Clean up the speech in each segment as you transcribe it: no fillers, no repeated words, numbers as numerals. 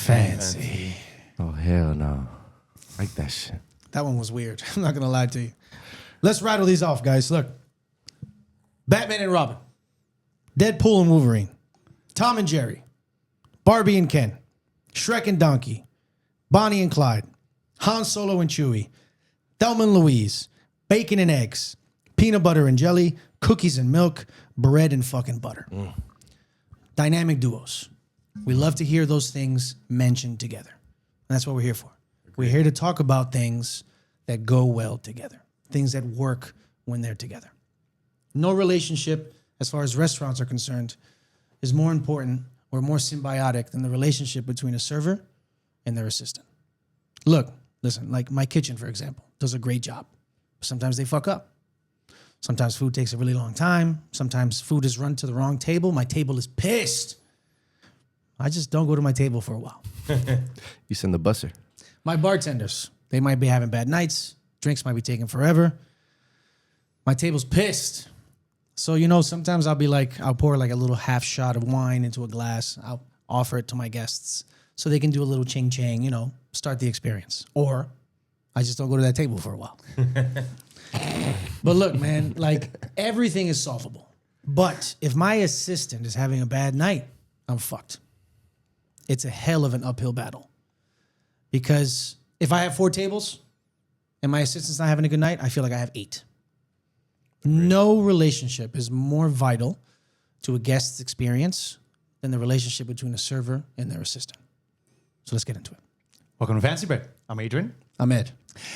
Fancy. Oh, hell no. Like that shit. That one was weird. I'm not going to lie to you. Let's rattle these off, guys. Look. Batman and Robin. Deadpool and Wolverine. Tom and Jerry. Barbie and Ken. Shrek and Donkey. Bonnie and Clyde. Han Solo and Chewie. Thelma and Louise. Bacon and eggs. Peanut butter and jelly. Cookies and milk. Bread and fucking butter. Dynamic duos. We love to hear those things mentioned together. And that's what we're here for. We're here to talk about things that go well together. Things that work when they're together. No relationship, as far as restaurants are concerned, is more important or more symbiotic than the relationship between a server and their assistant. Look, listen, like my kitchen, for example, does a great job. Sometimes they fuck up. Sometimes food takes a really long time. Sometimes food is run to the wrong table. My table is pissed. I just don't go to my table for a while. You send the busser. My bartenders, they might be having bad nights. Drinks might be taking forever. My table's pissed. So, sometimes I'll pour like a little half shot of wine into a glass. I'll offer it to my guests so they can do a little ching-chang, start the experience. Or I just don't go to that table for a while. But look, man, like everything is solvable. But if my assistant is having a bad night, I'm fucked. It's a hell of an uphill battle. Because if I have 4 tables and my assistant's not having a good night, I feel like I have 8. No relationship is more vital to a guest's experience than the relationship between a server and their assistant. So let's get into it. Welcome to Fancy Bread. I'm Adrian. I'm Ed.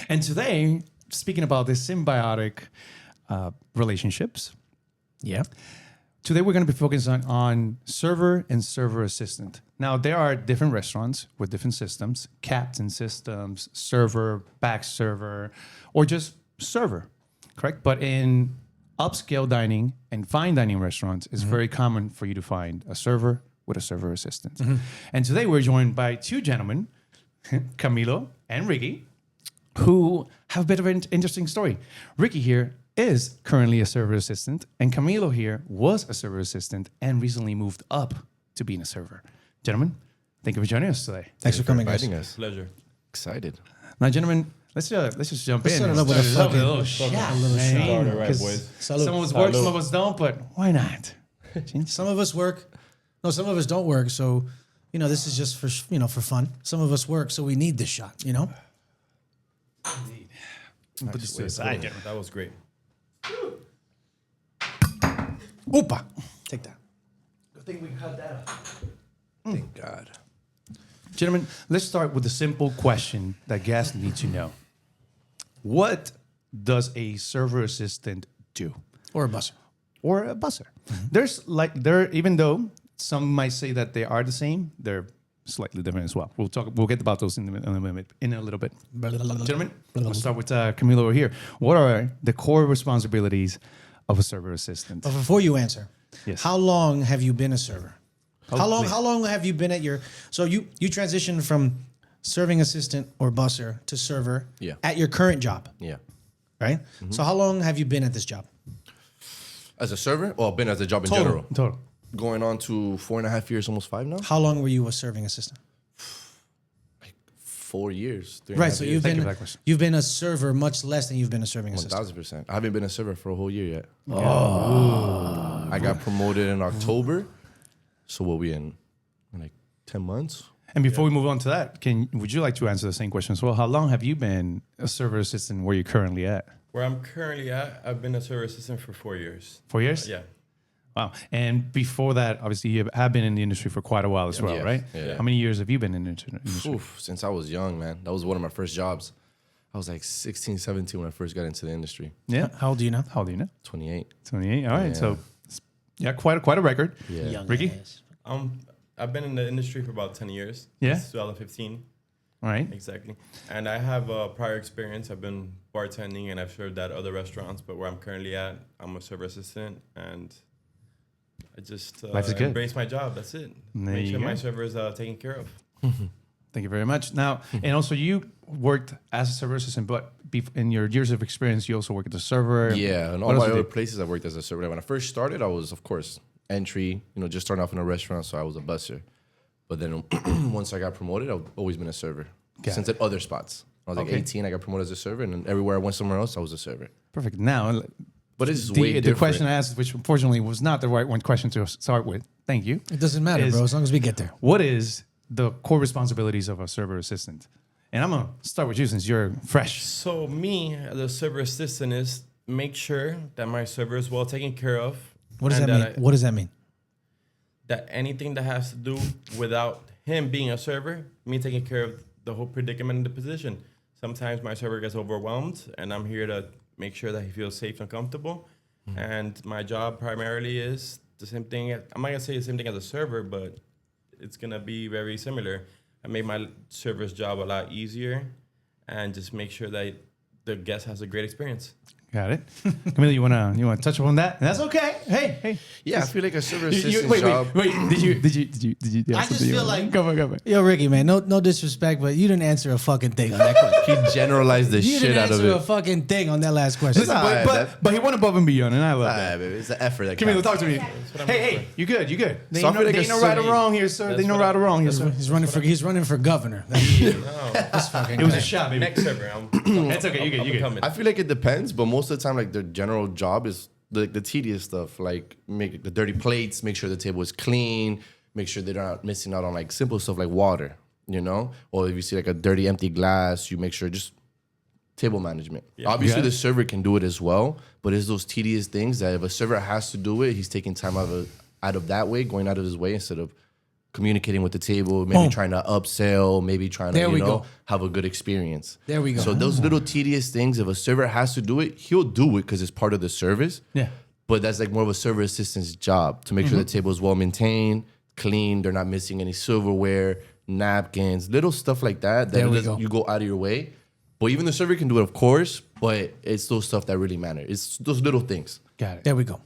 And today, speaking about the symbiotic relationships, today we're going to be focusing on server and server assistant. Now, there are different restaurants with different systems, captain systems, server, back server, or just server, correct? But in upscale dining and fine dining restaurants, it's very common for you to find a server with a server assistant. And today we're joined by 2 gentlemen, Camilo and Ricky, who have a bit of an interesting story. Ricky here is currently a server assistant, and Camilo here was a server assistant and recently moved up to being a server. Gentlemen, thank you for joining us today. Thanks for coming, guys. Us. Pleasure. Excited. Now, gentlemen, let's just jump in. start it up with a Start it fucking- up with a shot, little man, shot. All right, 'cause boys. Salud. Some of us work, some of us don't, but why not? Some of us work. No, some of us don't work. So, this is just for, for fun. Some of us work, so we need this shot, Put this to the side, gentlemen. That was great. Opa. Take that. Good thing we cut that off. Thank God. Gentlemen, let's start with a simple question that guests need to know. What does a server assistant do? Or a busser. Or a busser? Even though some might say that they are the same, they're slightly different as well. We'll get about those in a little bit. Gentlemen, let's start with Camilo over here. What are the core responsibilities of a server assistant? But before you answer, Yes. how long have you been a server? Please. How long have you been at your... So you transitioned from serving assistant or busser to server at your current job, Yeah. right? So how long have you been at this job? As a server? Well, been as a job in Total. general. Total. Going on to 4.5 years, almost 5 now? How long were you a serving assistant? 4 years. 3.5 Right, so years. you've been a server much less than you've been a serving assistant. 1,000%. I haven't been a server for a whole year yet. Oh. I got promoted in October. So what we in like 10 months? And before we move on to that, would you like to answer the same question as well? How long have you been a server assistant where you're currently at? Where I'm currently at, I've been a server assistant for 4 years. 4 years? Yeah. Wow. And before that, obviously, you have been in the industry for quite a while as well, Yeah. right? Yeah. How many years have you been in the industry? Oof, since I was young, man. That was one of my first jobs. I was like 16, 17 when I first got into the industry. Yeah. How old do you know? How old are you now? 28. 28. All right. Yeah. So, quite a record. Yeah. Ricky? I've been in the industry for about 10 years. Yeah? Since 2015. All right. Exactly. And I have a prior experience. I've been bartending and I've served at other restaurants, but where I'm currently at, I'm a server assistant and I just Life is good. embrace my job. That's it. There Make you sure go. my server is taken care of. Thank you very much. Now, and also you worked as a server assistant, but in your years of experience, you also worked as a server. Yeah, and all What else my did other you- places I worked as a server. When I first started, I was, of course, entry, just starting off in a restaurant, so I was a busser. But then once I got promoted, I've always been a server. Got Since at other spots. I was like Okay. 18, I got promoted as a server, and then everywhere I went somewhere else, I was a server. Perfect. Now, But it's way the different. question I asked, which unfortunately was not the right one question to start with. Thank you. It doesn't matter, Is- bro, as long as we get there. What is the core responsibilities of a server assistant? And I'm gonna start with you since you're fresh. So me, as a server assistant, is make sure that my server is well taken care of. What does and that mean? What does that mean? That anything that has to do without him being a server, me taking care of the whole predicament in the position. Sometimes my server gets overwhelmed, and I'm here to make sure that he feels safe and comfortable. And my job primarily is the same thing. I'm not gonna say the same thing as a server, but it's gonna be very similar. I made my server's job a lot easier, and just make sure that the guest has a great experience. Got it. Camilo, you wanna touch upon that? That's okay. Hey. Yeah, I feel like a server You- assistant wait. job. Did you? I just feel like- Come on. Yo, Ricky, man, no disrespect, but you didn't answer a fucking thing on that question. He generalized the You shit didn't out of answer a it. fucking thing on that last question. Listen, Alright, but he went above and beyond, and I love that. Baby, it's the effort that Camilo, counts. talk to me. what I'm Hey, looking you good? There So I feel like ain't a no right or server- wrong here, sir. That's There ain't no what right or wrong here, that's sir. He's running for governor. No, It was a shot, baby. next server. It's okay. You good. coming. I feel like it depends, but most of the time, like the general job is the tedious stuff, like make the dirty plates, make sure the table is clean, make sure they're not missing out on like simple stuff like water, you know? Or if you see like a dirty empty glass, you make sure just table management. Obviously, Yeah. the server can do it as well, but it's those tedious things that if a server has to do it, he's taking time out of that way, going out of his way instead of communicating with the table, maybe Boom. trying to upsell, maybe trying to, There we go. have a good experience. There we go. So those little tedious things, if a server has to do it, he'll do it because it's part of the service. Yeah. But that's like more of a server assistant's job to make sure the table is well maintained, clean, they're not missing any silverware, napkins, little stuff like that. There That we doesn't- go. you go out of your way. But even the server can do it, of course, but it's those stuff that really matter. It's those little things. Got it. There we go.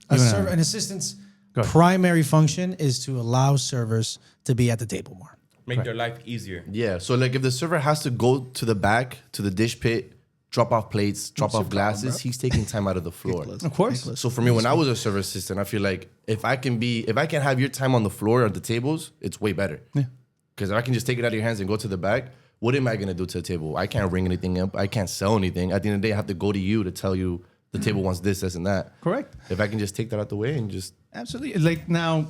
An assistant's Go ahead. primary function is to allow servers to be at the table more. Make their life easier. Yeah. So like if the server has to go to the back, to the dish pit, drop off plates, drop off glasses, he's taking time out of the floor. Of course. So for me, when I was a server assistant, I feel like if I can have your time on the floor or the tables, it's way better. Yeah. Because if I can just take it out of your hands and go to the back, what am I gonna do to the table? I can't ring anything up. I can't sell anything. At the end of the day, I have to go to you to tell you the table wants this, and that. Correct. If I can just take that out the way and just Absolutely. Like now,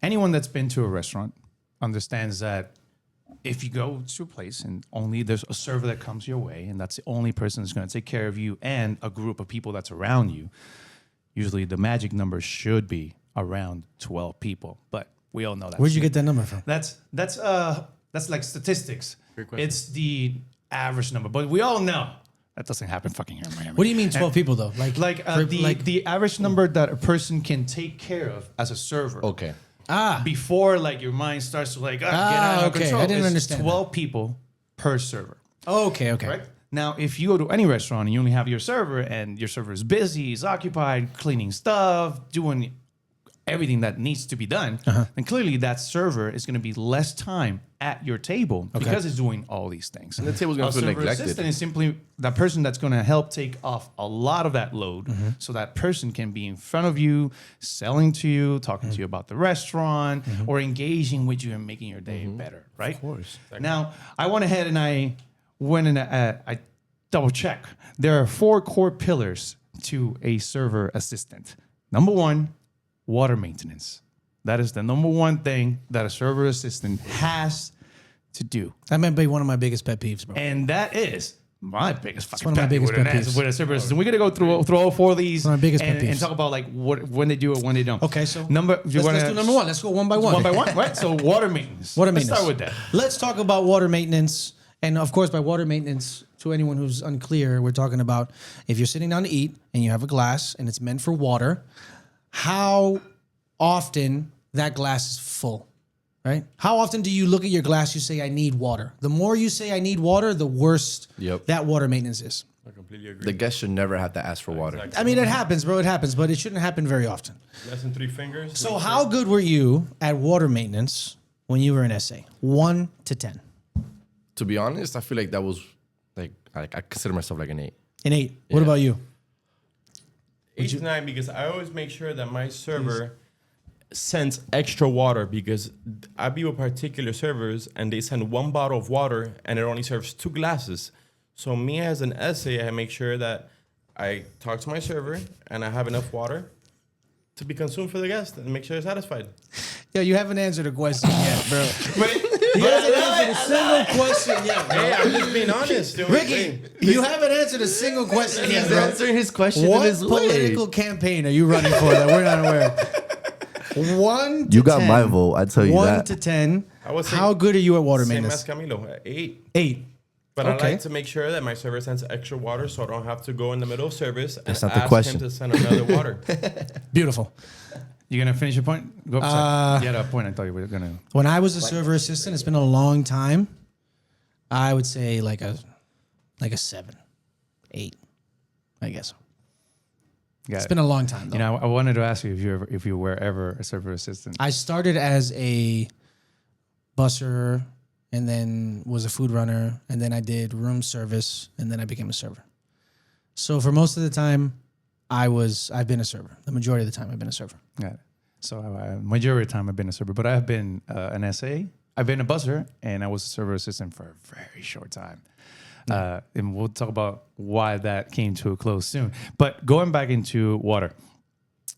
anyone that's been to a restaurant understands that if you go to a place and only there's a server that comes your way, and that's the only person that's going to take care of you and a group of people that's around you, usually the magic number should be around 12 people. But we all know that. Where'd you get that number from? That's like statistics. Great question. It's the average number, but we all know that doesn't happen fucking here in Miami. What do you mean 12 people though? The average number that a person can take care of as a server. okay. Before like your mind starts to like get out of okay. control. I didn't It's understand 12 people per server. Okay. Right? Now, if you go to any restaurant and you only have your server and your server is busy, he's occupied, cleaning stuff, doing everything that needs to be done, then clearly that server is going to be less time at your table because it's doing all these things. And the table's gonna A feel server neglected. assistant is simply that person that's going to help take off a lot of that load so that person can be in front of you, selling to you, talking to you about the restaurant, or engaging with you and making your day better, right? Of course. Now, I went ahead and I went and I double check. There are 4 core pillars to a server assistant. Number 1, water maintenance. That is the number 1 thing that a server assistant has to do. That might be one of my biggest pet peeves, bro. And that is my biggest fucking one of my pet peeve biggest with pet peeves. with a server assistant. We're gonna go through all 4 of these One of my biggest pet and peeves. talk about like when they do it, when they don't. Okay, so let's let's do number 1. Let's go one by one. One by one, right? So water maintenance. Water Let's maintenance. start with that. Let's talk about water maintenance. And of course, by water maintenance, to anyone who's unclear, we're talking about if you're sitting down to eat and you have a glass and it's meant for water, how often that glass is full, right? How often do you look at your glass, you say, I need water? The more you say I need water, the worse Yep. that water maintenance is. I completely agree. The guest should never have to ask for water. Exactly. I mean, it happens, bro. It happens, but it shouldn't happen very often. Less than 3 fingers. So how good were you at water maintenance when you were in SA? 1 to 10. To be honest, I feel like that was like I consider myself like an 8. An 8. What Yeah. about you? 8 to 9, because I always make sure that my server sends extra water because I be with particular servers and they send 1 bottle of water and it only serves 2 glasses. So me as an SA, I make sure that I talk to my server and I have enough water to be consumed for the guest and make sure they're satisfied. Yo, you haven't answered a question yet, bro. Wait, You haven't answered a single question yet, bro. hey, I'm just being honest. Dude. Ricky, you haven't answered a single question yet, He's bro. answering his question What in his political way. campaign are you running for that we're not aware of? 1 to You got 10. my vote, I tell you 1 that. to 10. I would say How good are you at water Same maintenance? as Camilo, at 8. 8. But Okay. I like to make sure that my server sends extra water so I don't have to go in the middle of service and That's not the ask question. him to send another water. Beautiful. You gonna finish your point? Go upside. You had a point. I thought you were gonna. When I was a server assistant, it's been a long time. I would say like a 7, 8, I guess. It's been a long time though. You know, I wanted to ask you if you were ever a server assistant. I started as a busser and then was a food runner and then I did room service and then I became a server. So for most of the time, I've been a server. The majority of the time, I've been a server. Got it. So majority of the time I've been a server, but I've been an SA. I've been a busser, and I was a server assistant for a very short time. And we'll talk about why that came to a close soon. But going back into water,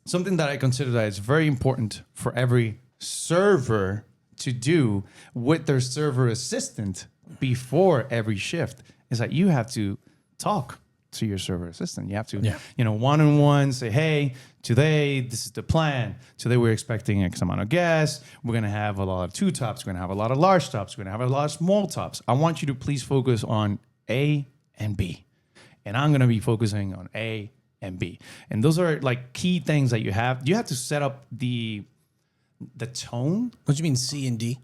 something that I consider that is very important for every server to do with their server assistant before every shift is that you have to talk to your server assistant. You have to, one-on-one say, hey, today, this is the plan. Today, we're expecting X amount of guests. We're going to have a lot of 2 tops. We're going to have a lot of large tops. We're going to have a lot of small tops. I want you to please focus on A and B. And I'm going to be focusing on A and B. And those are like key things that you have. You have to set up the tone. What do you mean C and D?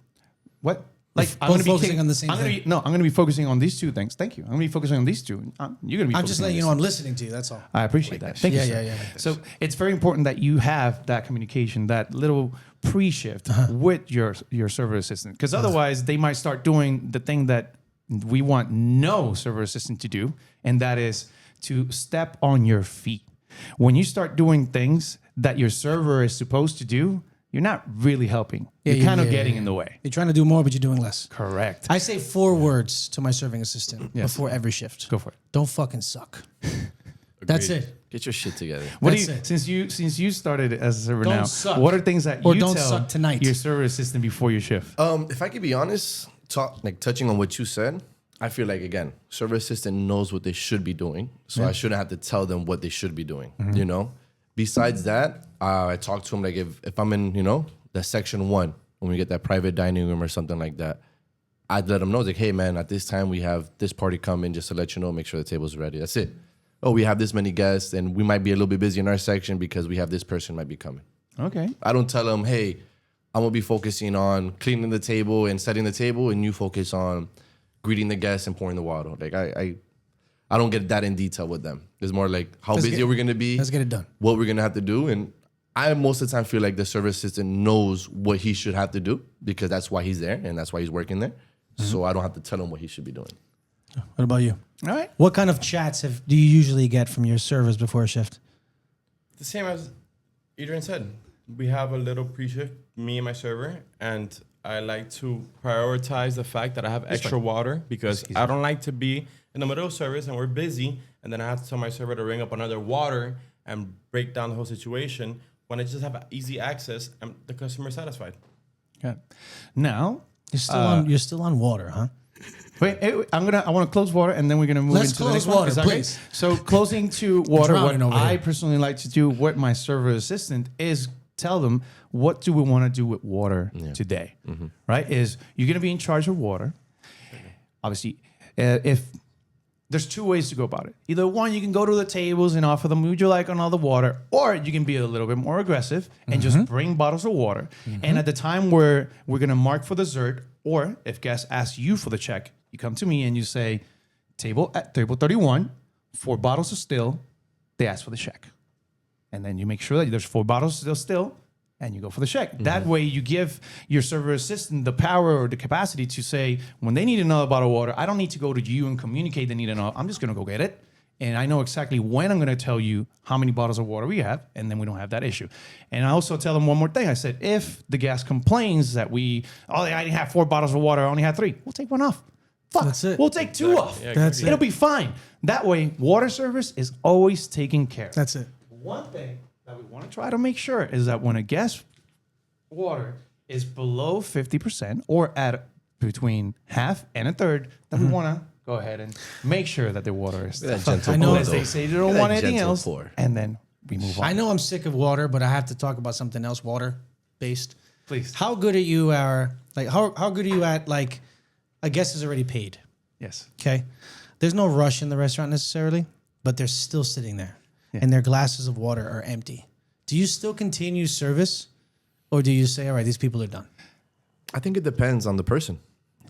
What? Like I'm going to be focusing on the same thing. I'm going to be focusing on these 2 things. Thank you. I'm going to be focusing on these 2. You're going to be. I'm just focusing letting on you this. know I'm listening to you. That's all. I appreciate that. Thank you. Sir. Yeah. So it's very important that you have that communication, that little pre-shift with your server assistant, because otherwise they might start doing the thing that we want no server assistant to do, and that is to step on your feet. When you start doing things that your server is supposed to do, you're not really helping. You're kind of getting in the way. You're trying to do more, but you're doing less. Correct. I say 4 words to my serving assistant before every shift. Go for it. Don't fucking suck. That's it. Get your shit together. What That's do you, it. since you started as a server Don't now, suck. what are things that Or you don't tell suck tonight. your server assistant before your shift? If I could be honest, touching on what you said, I feel like, again, server assistant knows what they should be doing. So I shouldn't have to tell them what they should be doing, you know? Besides that, I talk to them like if I'm in, the section 1, when we get that private dining room or something like that, I'd let them know, like, hey, man, at this time we have this party coming just to let you know, make sure the table's ready. That's it. Oh, we have this many guests and we might be a little bit busy in our section because we have this person might be coming. Okay. I don't tell them, hey, I'm going to be focusing on cleaning the table and setting the table, and you focus on greeting the guests and pouring the water. Like, I don't get that in detail with them. It's more like how busy are we going to be? Let's get it done. What we're going to have to do. And I most of the time feel like the service assistant knows what he should have to do because that's why he's there and that's why he's working there. So I don't have to tell him what he should be doing. What about you? All right. What kind of chats do you usually get from your servers before a shift? The same as Adrian said. We have a little pre-shift, me and my server, and I like to prioritize the fact that I have extra water because I don't like to be in the middle of service and we're busy, and then I have to tell my server to ring up another water and break down the whole situation when I just have easy access and the customer is satisfied. Okay. Now, You're still on water, huh? wait, I want to close water and then we're gonna move Let's into the close next one. water, Is that okay? please. So closing to water, what drowning over I here. personally like to do with my server assistant is tell them what do we want to do with water today, right? Is you're gonna be in charge of water. Obviously, if there's 2 ways to go about it. Either one, you can go to the tables and offer them, would you like on all the water? Or you can be a little bit more aggressive and just bring bottles of water. And at the time where we're going to mark for dessert, or if guests ask you for the check, you come to me and you say, table 31, 4 bottles of still, they ask for the check. And then you make sure that there's 4 bottles of still, and you go for the check. That way you give your server assistant the power or the capacity to say, when they need another bottle of water, I don't need to go to you and communicate they need another. I'm just going to go get it. And I know exactly when I'm going to tell you how many bottles of water we have, and then we don't have that issue. And I also tell them one more thing. I said, if the guest complains that I didn't have 4 bottles of water, I only had 3, we'll take 1 off. Fuck, That's it. we'll take 2 off. Yeah, That's It'll be fine. That way, water service is always taken care of. That's it. One thing that we want to try to make sure is that when a guest water is below 50% or at between half and a third, then we want to go ahead and make sure that the water is. That gentle I know pour, Unless they though. say they don't That want anything gentle else, pour. and then we move on. I know I'm sick of water, but I have to talk about something else water-based. Please. How good are you how good are you at, like, a guest is already paid, Yes. okay? There's no rush in the restaurant necessarily, but they're still sitting there, and their glasses of water are empty. Do you still continue service, or do you say, all right, these people are done? I think it depends on the person.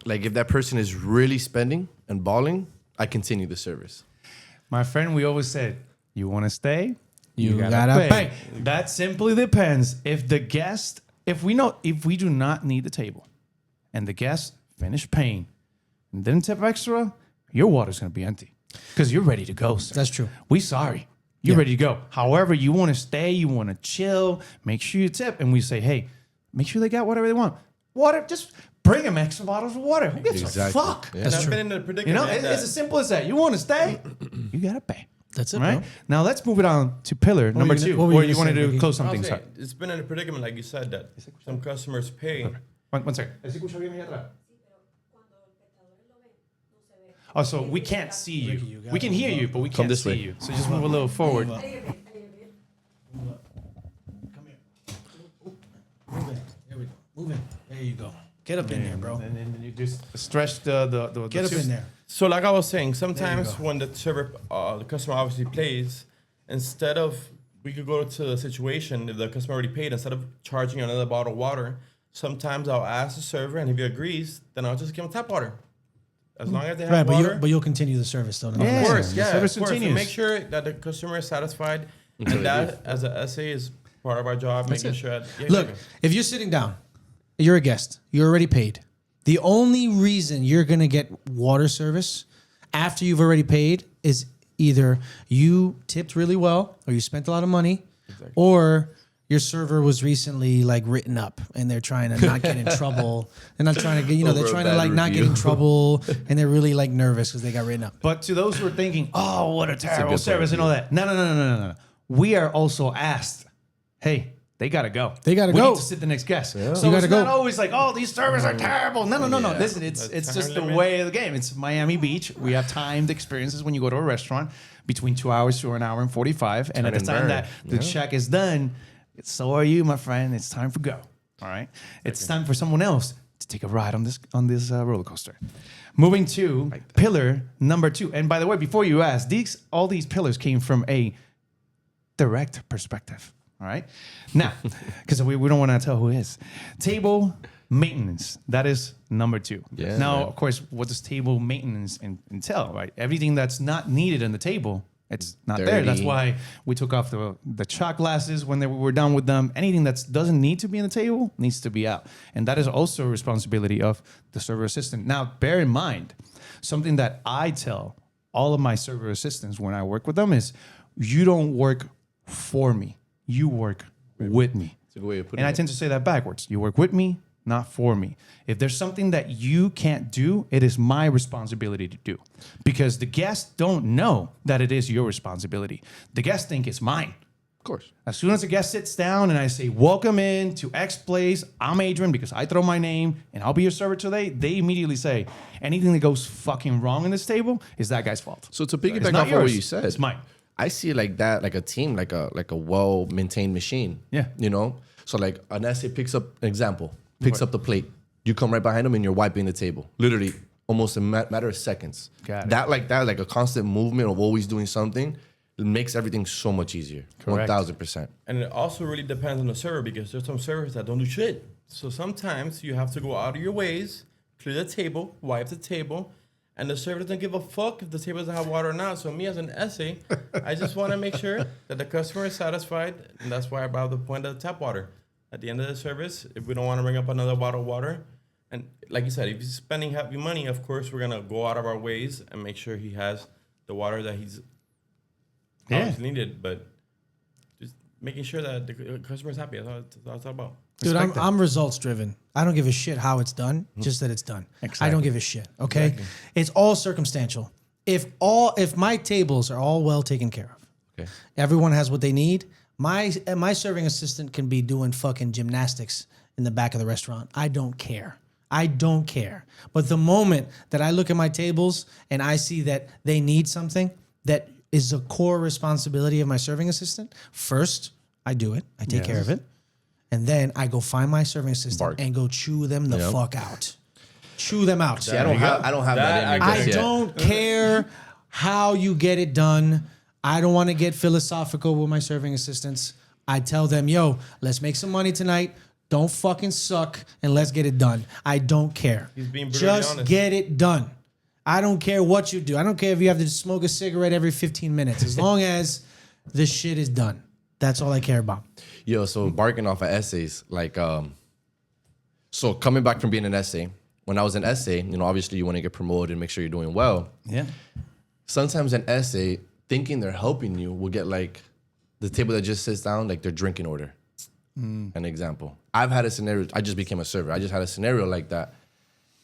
Like if that person is really spending and balling, I continue the service. My friend, we always said, you want to stay? You gotta pay. That simply depends. If we do not need the table and the guest finished paying and didn't tip extra, your water's going to be empty because you're ready to go, sir. That's true. We sorry. You're ready to go. However, you want to stay, you want to chill, make sure you tip. And we say, hey, make sure they got whatever they want. Water, just bring them extra bottles of water. Who gives a fuck? Yeah. And I've been in a predicament. You know, that it's as simple as that. You want to stay, you got to pay. That's it, Right? bro. Now let's move it on to pillar number were you 2. gonna- what were Or you you gonna want say, to Ricky? close I was something? saying, Sorry. it's been in a predicament, like you said, that some customers pay. One second. Oh, so we can't see you. We can hear you, but we can't this see way. you. So just move a little forward. Come here. Move in. There we go. Move in. There you go. Get up in there, bro. And then you just stretch the Get up in there. So like I was saying, sometimes when the server, the customer obviously pays, instead of, we could go to a situation, if the customer already paid, instead of charging another bottle of water, sometimes I'll ask the server, and if he agrees, then I'll just give him tap water. As long as they have Right, water. but you'll continue the service though. Yeah. Of course, the yeah. service Of course. continues. And make sure that the customer is satisfied, and that, as an SA, is part of our job, making sure that. Yeah, Look, if you're sitting down, you're a guest, you're already paid. The only reason you're going to get water service after you've already paid is either you tipped really well or you spent a lot of money or your server was recently like written up and they're trying to not get in trouble. They're not trying to get, they're Over a trying to bad like not get review. in trouble and they're really like nervous because they got written up. But to those who are thinking, oh, what a terrible good service and all that. No. We are also asked, hey, they got to go. They gotta we go. need to sit the next guest. So You it's gotta not go. always like, oh, these servers are terrible. No. Yeah. Listen, it's That's just the time limit. way of the game. It's Miami Beach. We have timed experiences when you go to a restaurant between 2 hours to an hour and 45. And at the and time burn. that the check is done, so are you, my friend. It's time for go. All right. It's time for someone else to take a ride on this roller coaster. Moving to pillar number 2. And by the way, before you ask, all these pillars came from a direct perspective. All right. Now, because we don't want to tell who is. Table maintenance. That is number 2. Yeah, now, man. of course, what does table maintenance entail, right? Everything that's not needed on the table, it's not there. That's Dirty. why we took off the shot glasses when we were done with them. Anything that doesn't need to be on the table needs to be out. And that is also a responsibility of the server assistant. Now, bear in mind, something that I tell all of my server assistants when I work with them is, you don't work for me. You work with me. It's a good way of putting And I it. tend to say that backwards. You work with me, not for me. If there's something that you can't do, it is my responsibility to do. Because the guests don't know that it is your responsibility. The guests think it's mine. Of course. As soon as a guest sits down and I say, welcome in to X place, I'm Adrian because I throw my name and I'll be your server today, they immediately say, anything that goes fucking wrong in this table is that guy's fault. So to It's piggyback not off of what yours. you said, It's mine. I see it like that, like a team, like a well-maintained machine. Yeah. You know? So like an essay picks up an example, picks up the plate. You come right behind them and you're wiping the table. Literally, almost a matter of seconds. Got it. That, like a constant movement of always doing something, it makes everything so much easier. Correct. 1000%. And it also really depends on the server, because there's some servers that don't do shit. So sometimes you have to go out of your ways, clear the table, wipe the table, and the server doesn't give a fuck if the table doesn't have water or not. So me as an SA, I just want to make sure that the customer is satisfied, and that's why I brought up the point of the tap water. At the end of the service, if we don't want to bring up another bottle of water, and like you said, if he's spending heavy money, of course we're gonna go out of our ways and make sure he has the water that he's obviously needed, but just making sure that the customer's happy. That's all it's all about. Dude, I'm results driven. I don't give a shit how it's done, just that it's done. Exactly. I don't give a shit. Okay, it's all circumstantial. If my tables are all well taken care of, Okay. everyone has what they need. My serving assistant can be doing fucking gymnastics in the back of the restaurant. I don't care. But the moment that I look at my tables and I see that they need something that is a core responsibility of my serving assistant, first I do it. I take care of it. And then I go find my serving assistant and go chew them the fuck out. Chew them out. See, I don't have that in me. I don't care how you get it done. I don't want to get philosophical with my serving assistants. I tell them, yo, let's make some money tonight. Don't fucking suck and let's get it done. I don't care. He's being brutally Just honest. get it done. I don't care what you do. I don't care if you have to smoke a cigarette every 15 minutes. As long as the shit is done. That's all I care about. Yo, so barking off of essays, like, so coming back from being an essay, when I was an essay, obviously you want to get promoted and make sure you're doing well. Yeah. Sometimes an essay, thinking they're helping you, will get like the table that just sits down, like their drinking order. An example. I've had a scenario, I just became a server. I just had a scenario like that.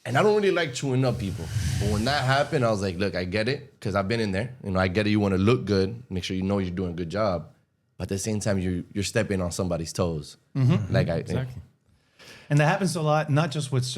And I don't really like chewing up people. But when that happened, I was like, look, I get it, because I've been in there. I get it, you want to look good, make sure you're doing a good job. But at the same time, you're stepping on somebody's toes. Exactly. And that happens a lot, not just with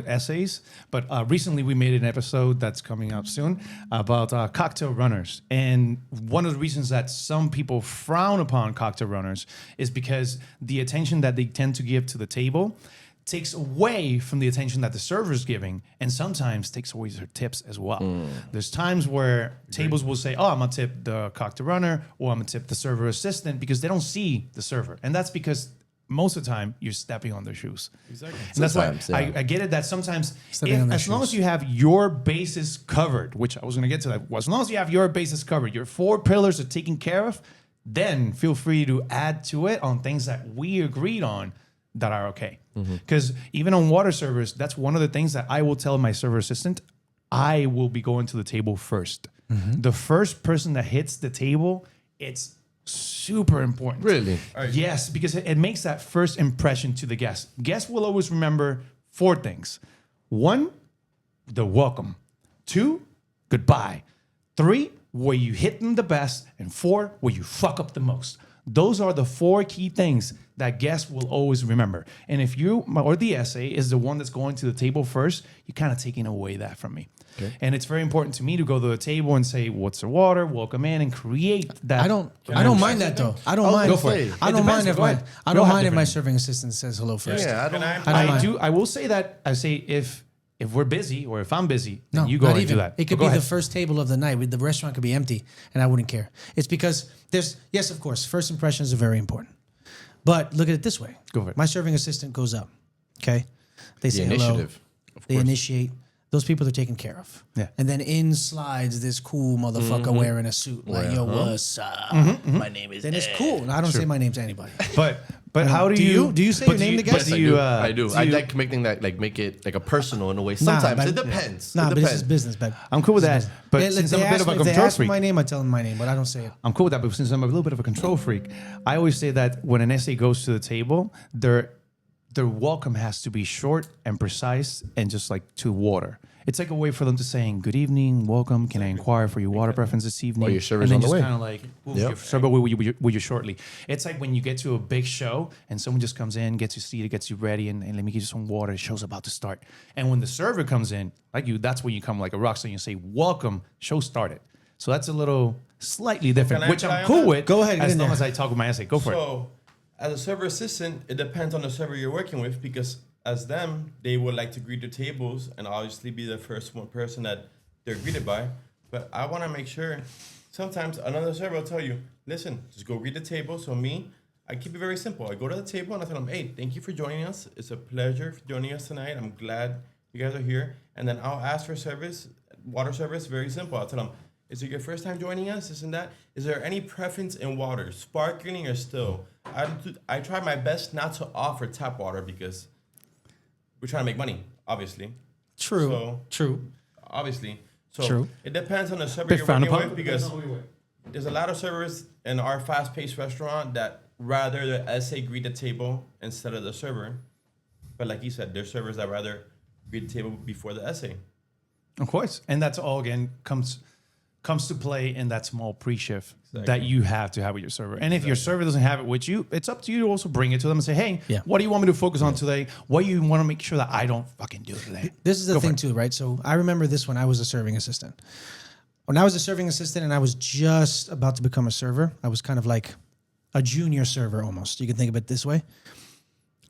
essays, but recently we made an episode that's coming out soon about cocktail runners. And one of the reasons that some people frown upon cocktail runners is because the attention that they tend to give to the table takes away from the attention that the server's giving, and sometimes takes away their tips as well. There's times where tables will say, oh, I'm going to tip the cocktail runner, or I'm going to tip the server assistant, because they don't see the server. And that's because most of the time you're stepping on their shoes. Exactly. And that's why Sometimes, yeah. I get it that sometimes, Stepping on their as long shoes. as you have your bases covered, which I was going to get to that, as long as you have your bases covered, your 4 pillars are taken care of, then feel free to add to it on things that we agreed on that are okay. Because even on water servers, that's one of the things that I will tell my server assistant, I will be going to the table first. The first person that hits the table, it's super important. Really? Yes, because it makes that first impression to the guest. Guests will always remember 4 things. 1, the welcome. 2, goodbye. 3, where you hit them the best. And 4, where you fuck up the most. Those are the 4 key things that guests will always remember. And if you, or the essay, is the one that's going to the table first, you're kind of taking away that from me. Okay. And it's very important to me to go to the table and say, what's the water? Welcome in, and create that. I don't mind that though. I don't mind. Go for it. I don't mind if Go ahead. I We don't all have mind if my different- serving assistant says hello first. Yeah, I will say that. I say if we're busy, or if I'm busy, then you go not and even. do that. It could Go be ahead. the first table of the night. The restaurant could be empty, and I wouldn't care. It's because yes, of course, first impressions are very important. But look at it this way. Go for it. My serving assistant goes up. Okay, they say hello. initiative, of They course. initiate. Those people are taken care of. Yeah. And then in slides this cool motherfucker wearing a suit, like, yo, what's up? My name is Then it's cool. And I don't say my name to anybody. But how do you Do you say but your name to but guests? do I you, do. I do. do I you- like making that, like, make it like a personal in a way. Sometimes but- it depends. Nah, it but depends. this is business, babe. I'm cool with that. But They since I'm a bit ask of a me- if they control ask me freak, my name, I tell them my name, but I don't say it. I'm cool with that. But since I'm a little bit of a control freak, I always say that when an essay goes to the table, their welcome has to be short and precise and just like to water. It's like a way for them to saying, good evening, welcome, can I inquire for your water preference this evening? Or your server's and then on the just way. kind of like, ooh, Yep. your server will you shortly. It's like when you get to a big show and someone just comes in, gets you seated, gets you ready, and let me get you some water, the show's about to start. And when the server comes in, like you, that's when you come like a rock star and you say, welcome, show started. So that's a little slightly different, Can I which apply I'm on cool that? with. Go ahead, get as in long there. as I talk with my essay. Go for it. So, as a server assistant, it depends on the server you're working with, because as them, they would like to greet the tables and obviously be the first one person that they're greeted by. But I want to make sure, sometimes another server will tell you, listen, just go greet the table. So I keep it very simple. I go to the table and I tell them, hey, thank you for joining us. It's a pleasure for joining us tonight. I'm glad you guys are here. And then I'll ask for service, water service, very simple. I'll tell them, is it your first time joining us? This and that. Is there any preference in water, sparkling or still? I try my best not to offer tap water because we're trying to make money, obviously. True. So- Obviously. So True. it depends on the server Bit you're frowned working upon. with because there's a lot of servers in our fast-paced restaurant that rather the essay greet the table instead of the server. But like you said, there's servers that rather greet the table before the essay. Of course. And that's all, again, comes to play in that small pre-shift that you have to have with your server. And if your server doesn't have it with you, it's up to you to also bring it to them and say, hey, what do you want me to focus on today? What do you want to make sure that I don't fucking do today? This is the thing too, right? So I remember this when I was a serving assistant. When I was a serving assistant and I was just about to become a server, I was kind of like a junior server almost. You can think of it this way.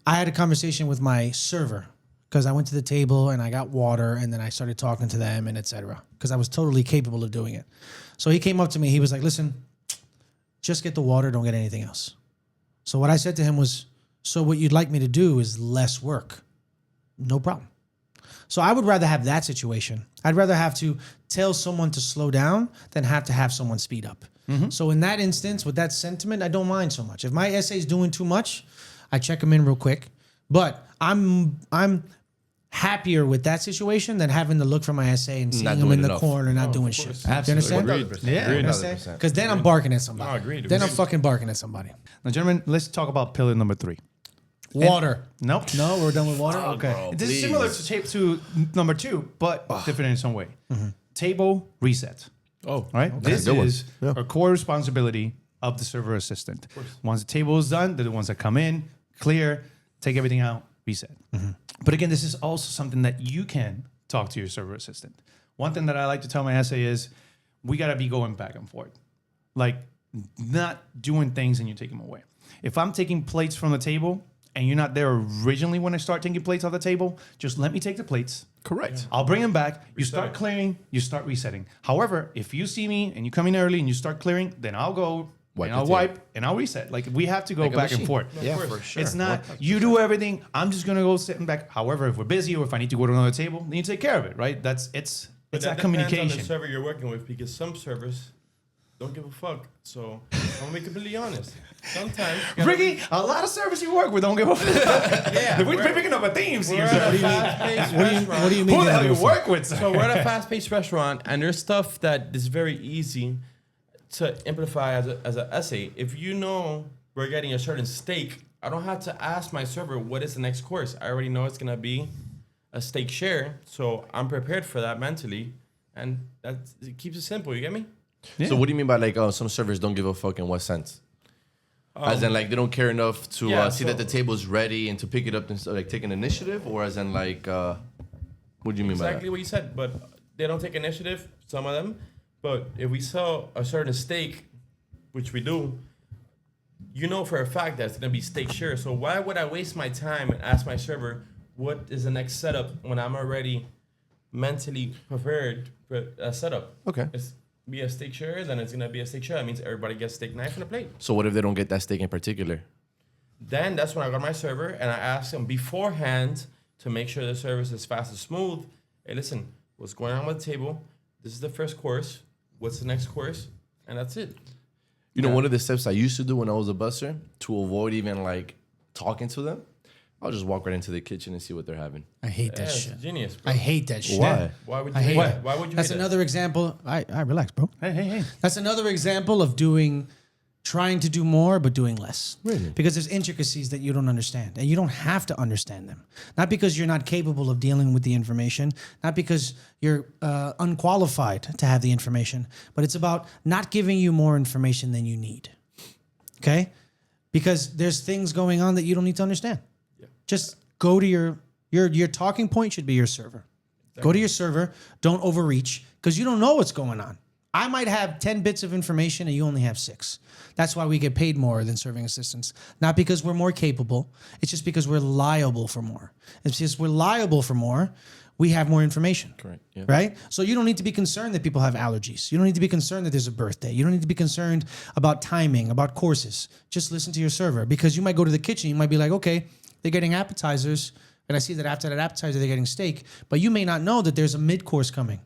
I had a conversation with my server because I went to the table and I got water and then I started talking to them and etc. because I was totally capable of doing it. So he came up to me. He was like, listen, just get the water. Don't get anything else. So what I said to him was, so what you'd like me to do is less work. No problem. So I would rather have that situation. I'd rather have to tell someone to slow down than have to have someone speed up. Mm-hmm. So in that instance, with that sentiment, I don't mind so much. If my essay is doing too much, I check them in real quick. But I'm happier with that situation than having to look for my essay and seeing them in the corner not doing shit. Absolutely. You understand? Yeah, Because then I'm barking at somebody. No, agreed. Then I'm fucking barking at somebody. Now, gentlemen, let's talk about pillar number 3. Water. Nope. No, we're done with water? Okay. Bro, This is similar to number 2, but different in some way. Mm-hmm. Table reset. Oh, right. Okay. This Good one. is a core responsibility of the server assistant. Once the table is done, they're the ones that come in, clear, take everything out, reset. Mm-hmm. But again, this is also something that you can talk to your server assistant. One thing that I like to tell my essay is we got to be going back and forth. Like not doing things and you take them away. If I'm taking plates from the table and you're not there originally when I start taking plates off the table, just let me take the plates. correct. Yeah. I'll bring them back. You Reset start it. clearing, you start resetting. However, if you see me and you come in early and you start clearing, then I'll go Wipe and the I'll table. wipe and I'll reset. Like we have to go Like a back and machine. forth. Yeah, course. for sure. It's not you do everything. I'm just gonna go sitting back. However, if we're busy or if I need to go to another table, then you take care of it, right? It's But that depends on the communication. server you're working with because some servers don't give a fuck. So I'm gonna be completely honest. Sometimes you gotta- Ricky, a lot of service you work with don't give a fuck. Yeah, We're we're- picking up a theme we're here. at sir. a fast-paced restaurant. What do you mean? Who the they hell don't you give a fuck? work with? Sir? So we're at a fast-paced restaurant, and there's stuff that is very easy to amplify as an essay. If you know we're getting a certain steak, I don't have to ask my server what is the next course. I already know it's gonna be a steak share, so I'm prepared for that mentally, and it keeps it simple. You get me? Yeah. So what do you mean by like, some servers don't give a fuck in what sense? As in like they don't care enough to yeah, see so- that the table is ready and to pick it up and like take an initiative, or as in like, what do you mean by Exactly that? what you said, but they don't take initiative, some of them. But if we sell a certain steak, which we do, you know for a fact that it's gonna be steak share. So why would I waste my time and ask my server what is the next setup when I'm already mentally prepared for a setup? Okay. It's be a steak share, then it's gonna be a steak share. That means everybody gets steak knife and a plate. So what if they don't get that steak in particular? Then that's when I got my server and I asked them beforehand to make sure the service is fast and smooth. Hey, listen, what's going on with the table? This is the first course. What's the next course? And that's it. You know, one of the steps I used to do when I was a busser to avoid even like talking to them, I'll just walk right into the kitchen and see what they're having. I hate Yeah, that it's shit. genius, bro. I hate that shit. Why? Why would you I hate hate it. that? Why would you That's hate another example. I relax, bro. Hey. That's another example of trying to do more, but doing less. Really? Because there's intricacies that you don't understand, and you don't have to understand them. Not because you're not capable of dealing with the information, not because you're unqualified to have the information, but it's about not giving you more information than you need. Okay? Because there's things going on that you don't need to understand. Yeah. Just go to your talking point should be your server. Go to your server. Don't overreach because you don't know what's going on. I might have 10 bits of information and you only have 6. That's why we get paid more than serving assistants. Not because we're more capable. It's just because we're liable for more. It's just we're liable for more. We have more information. Correct. Yeah. Right? So you don't need to be concerned that people have allergies. You don't need to be concerned that there's a birthday. You don't need to be concerned about timing, about courses. Just listen to your server because you might go to the kitchen. You might be like, okay, they're getting appetizers. And I see that after that appetizer, they're getting steak. But you may not know that there's a mid-course coming.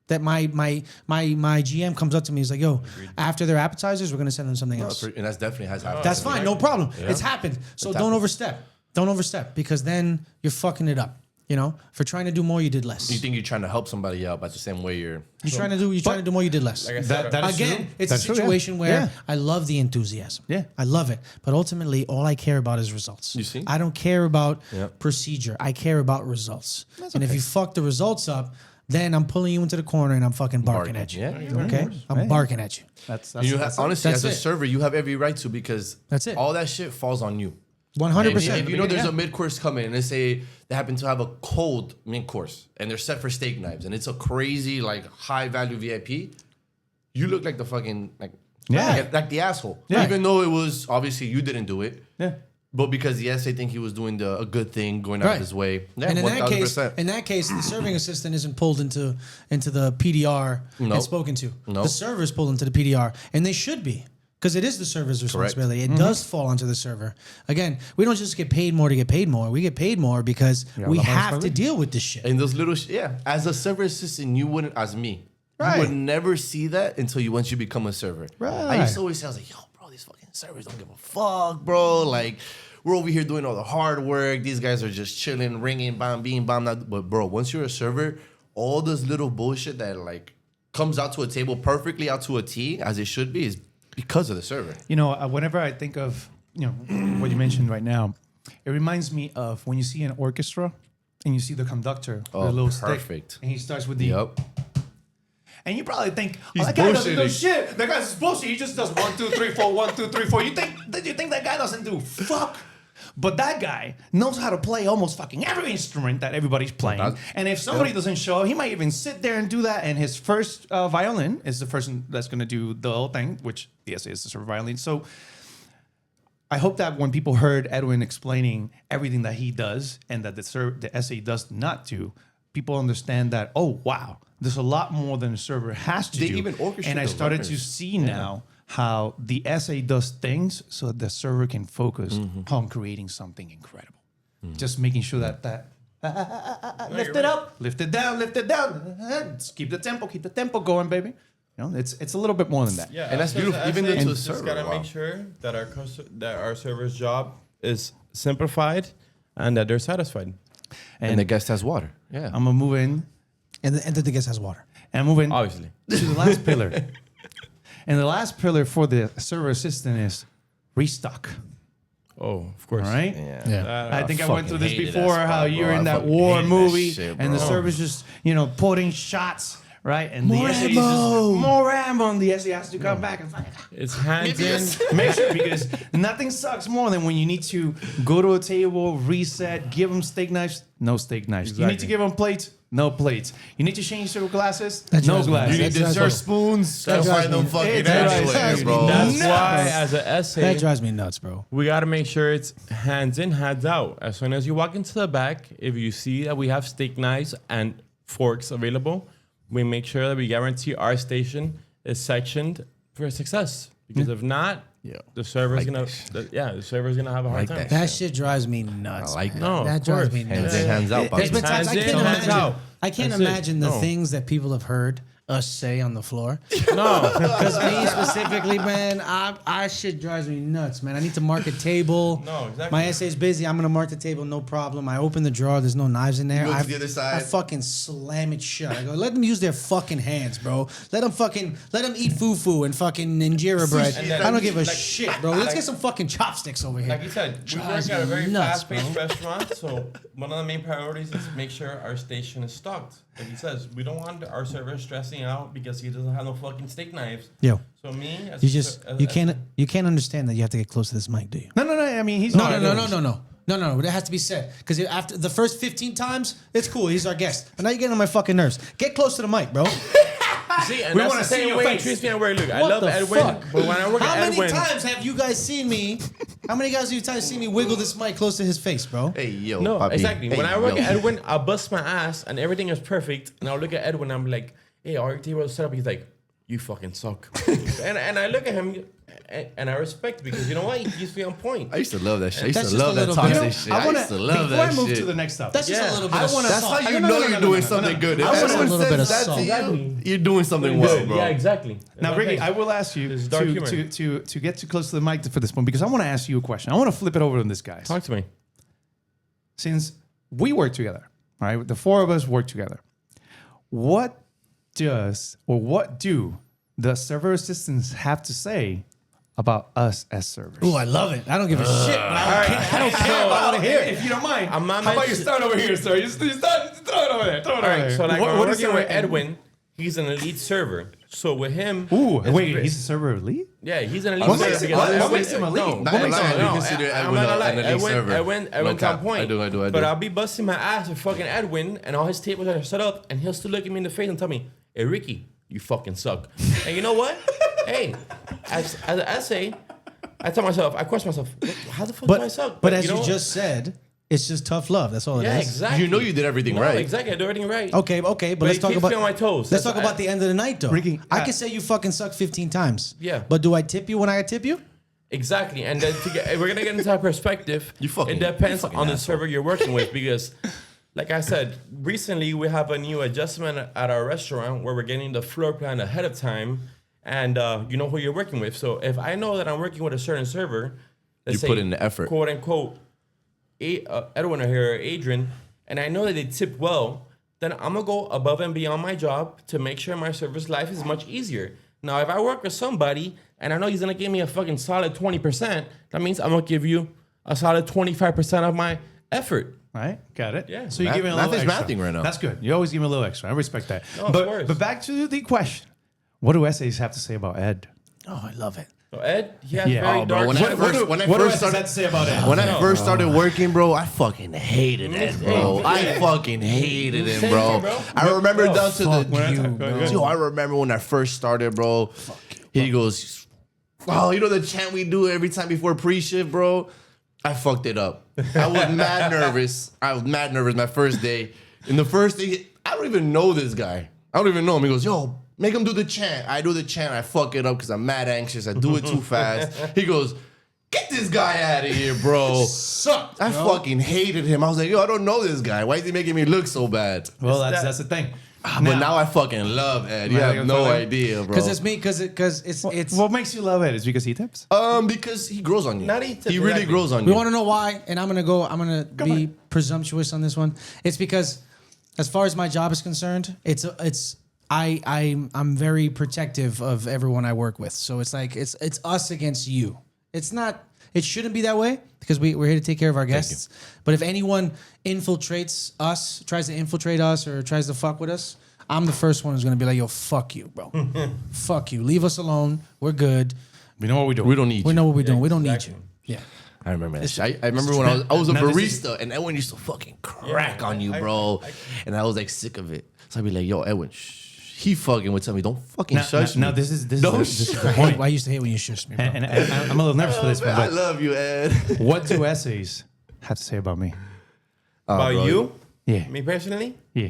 That my GM comes up to me. He's like, yo, after their appetizers, we're going to send them something else. And that's definitely has happened. That's fine. No problem. It's happened. So don't overstep. Don't overstep because then you're fucking it up. For trying to do more, you did less. You think you're trying to help somebody out, but the same way you're trying to do more, you did less. Like I said, That is Again, true. it's That's a true, situation where Yeah. I love the enthusiasm. Yeah. I love it. But ultimately, all I care about is results. You see? I don't care about Yep. procedure. I care about results. And if you fuck the results up, then I'm pulling you into the corner and I'm fucking barking at you. Yeah. Okay? I'm barking at you. That's Honestly, That's as a it. server, you have every right to because That's it. all that shit falls on you. 100%. If you know there's a mid course coming and they say they happen to have a cold mid course and they're set for steak knives and it's a crazy like high value VIP, you look like the fucking like the asshole. Yeah. Even though it was obviously you didn't do it. Yeah. But because yes, they think he was doing a good thing, going out Right. of his way. Yeah, And in 1000%. that case, the serving assistant isn't pulled into the PDR Nope. and spoken to. Nope. The server is pulled into the PDR, and they should be. Because it is the server's responsibility. It does fall onto the server. Again, we don't just get paid more to get paid more. We get paid more because we have to deal with this shit. And those little as a server assistant, you wouldn't, as me, Right. you would never see that until once you become a server. Right. I used to always say, I was like, yo, bro, these fucking servers don't give a fuck, bro. Like, we're over here doing all the hard work. These guys are just chilling, ringing, bam, beam, bam. But bro, once you're a server, all this little bullshit that like comes out to a table perfectly out to a T as it should be is because of the server. Whenever I think of what you mentioned right now, it reminds me of when you see an orchestra and you see the conductor with a little perfect. stick, and he starts with the. Yep. And you probably think, He's that guy doesn't do bullshitting. shit. That guy's bullshit. He just does 1, 2, 3, 4, 1, 2, 3, 4. You think that guy doesn't do fuck? But that guy knows how to play almost fucking every instrument that everybody's playing. And if somebody doesn't show up, he might even sit there and do that. And his first violin is the person that's going to do the whole thing, which the SA is the server violin. So I hope that when people heard Edwin explaining everything that he does and that the SA does not do, people understand that, oh, wow, there's a lot more than the server has to They do. even orchestrate And I the started to runners. see now how the SA does things so that the server can focus on creating something incredible. Just making sure that lift it up, lift it down, Just keep the tempo going, baby. It's a little bit more than that. Yeah, And that's us as beautiful, even SA into a just server, gotta wow. make sure that our server's job is simplified and that they're satisfied. And the guest has water. Yeah. I'm gonna move in And then the guest has water. and move in Obviously. to the last pillar. And the last pillar for the server assistant is restock. Oh, of course. All right. Yeah. I think I went through this hated that before. spot, How bro. you're I in that fucking war hated that movie, shit, and the bro. server's just putting shots, right? And More the SA is ammo. just more ammo, and the SA has to come back and fight. It's hands in. Make sure, because nothing sucks more than when you need to go to a table, reset, give them steak knives, no steak knives. You need to Exactly. give them plates, no plates. You need to change your glasses, That no drives me glasses. You need That drives dessert me- spoons. Gotta drives find them me- fucking it drives everywhere, me bro. That's nuts. why, as an essay, That drives me nuts, bro. we got to make sure it's hands in, hands out. As soon as you walk into the back, if you see that we have steak knives and forks available, we make sure that we guarantee our station is sectioned for success. Because if not, the server's Like gonna, the server's gonna have a hard Like time. That shit drives me nuts. I like man. that. No, That of drives course. me nuts. Hands in, hands out, There's Bobby. been times I Hands in, can't hands imagine. out. I can't That's it. imagine the No. things that people have heard us say on the floor. No, Because me specifically, man, I shit drives me nuts, man. I need to mark a table. No, exactly. My essay's busy. I'm gonna mark the table, no problem. I open the drawer. There's no knives in there. You go to I, the other side. I fucking slam it shut. I go, let them use their fucking hands, bro. Let them eat fufu and fucking injera bread. And then- I don't give a like- shit, bro. Let's get some fucking chopsticks over here. like you said, we work Drives at a me very nuts, fast-paced restaurant, so one of the main priorities is make sure our station is stocked. Like he says, we don't want our server stressing out because he doesn't have no fucking steak knives. Yo, So me, as you a just ser- as- you as- can't understand that you have to get close to this mic, do you? No. I mean, he's No. That has to be said. Because after the first 15 times, it's cool. He's our guest. But now you're getting on my fucking nerves. Get close to the mic, bro. See, and We that's wanna the see same your way he face. treats me at work. Look, I What love the Edwin, fuck? but when I work How at many Edwin, times have you guys seen me? How many guys have you guys seen me wiggle this mic close to his face, bro? Hey, yo. no, Papi. exactly. Hey, When I work yo. at Edwin, I'll bust my ass and everything is perfect, and I'll look at Edwin, and I'm like, "Hey, our table is set up." He's like, "You fucking suck," and I look at him. And I respect because you know what? He keeps me on point. I used to love that shit. I used That's to just love a that little toxic bit. shit. I I wanna, used to love before that I move shit. to the next stuff. That's just a little bit of wanna- That's salt. how you No, know no, you're no, doing no, something no. good. I If want anyone a little bit says of that salt. to Exactly. you, you're doing something well, bro. Yeah, exactly. Now, That's Ricky, right. I will ask you This is dark humor. to get too close to the mic for this one because I want to ask you a question. I want to flip it over to this guy. Talk to me. Since we work together, All right, the four of us work together. What do the server assistants have to say about us as servers? Ooh, I love it. I don't give a shit. But I don't care. I want to hear it. If you don't mind, I'm not how about you mention- start over here, sir? You throw it over there. Throw it All over right, there. so like What- when what I'm is working with the- Edwin, he's an elite server. So with him, Ooh, it's wait, ve- he's a server elite? Yeah, he's an elite What server. makes him- because what makes him elite? No, What Not makes gonna lie, him you elite? consider I'm Edwin not gonna lie. an elite server. Edwin's No on cap. point. I do. But I'll be busting my ass with fucking Edwin, and all his tables are set up, and he'll still look at me in the face and tell me, "Hey, Ricky, you fucking suck." And you know what? Hey, as an essay, I question myself, how the fuck do I suck? But as know you what? just said, it's just tough love. That's all it is. Yeah, exactly. You know you did everything No, right. Exactly, I do everything right. Okay, but let's it talk keeps about me on my toes. Let's That's- talk about the end of the night, though. Ricky, I can say you fucking suck 15 times. Yeah. But do I tip you when I tip you? Exactly, and then we're gonna get into that perspective. It depends on the server you're working with because, like I said, recently we have a new adjustment at our restaurant where we're getting the floor plan ahead of time, and you know who you're working with. So if I know that I'm working with a certain server, let's You put in the effort. quote unquote, Edwin or here, Adrian, and I know that they tip well, then I'm gonna go above and beyond my job to make sure my server's life is much easier. Now, if I work with somebody and I know he's gonna give me a fucking solid 20%, that means I'm gonna give you a solid 25% of my effort. Right, got it. Yeah. So you give me a Math little is extra. mathing right now. That's good. You always give me a little extra. I respect that. of course. But back to the question: what do essays have to say about Ed? Oh, I love it. So Ed, he has Yeah. very Oh, bro, dark. when I What do first essays started have to say about Ed? When I first started working, bro, I fucking hated it, bro. I fucking hated him, Same bro. here, bro. I remember down to fuck the you, bro. Yo, I remember when I first started, bro. He goes, "Oh, you know the chant we do every time before pre-shift, bro." I fucked it up. I was mad nervous. My first day. And the first day, I don't even know this guy. I don't even know him. He goes, "Yo, make him do the chant." I do the chant. I fuck it up because I'm mad anxious. I do it too fast. He goes, "Get this guy out of here, bro." Sucked. I fucking hated him. I was like, "Yo, I don't know this guy. Why is he making me look so bad?" Well, that's the thing. But now I fucking love Ed. You Now have you no feel it? idea, bro. Because it's me. Because it's. What makes you love Ed? Is it because he tips? Because he grows on you. Not he He really directly. grows on We you. want to know why, and I'm gonna be presumptuous on this one. It's because, as far as my job is concerned, I'm very protective of everyone I work with. So it's like it's us against you. It's not. It shouldn't be that way because we're here to take care of our guests. But if anyone infiltrates us, tries to infiltrate us, or tries to fuck with us, I'm the first one who's gonna be like, "Yo, fuck you, bro. Fuck you. Leave us alone. We're good. We know what we do. We don't need We you. know what we're doing. We don't need exactly. you." Yeah. I remember that shit. I remember when I was a Now this is- barista and Edwin used to fucking crack Yeah, on you, I- bro. And I was like sick of it. So I'd be like, "Yo, Edwin, shh." He fucking would tell me, "Don't fucking shush me." Now this is Don't this is the I point. used to hate when you shush me, bro. And I'm a little nervous for this one. Man, I But love you, Ed. what do essays have to say about me? About bro. you, Yeah, me personally, yeah.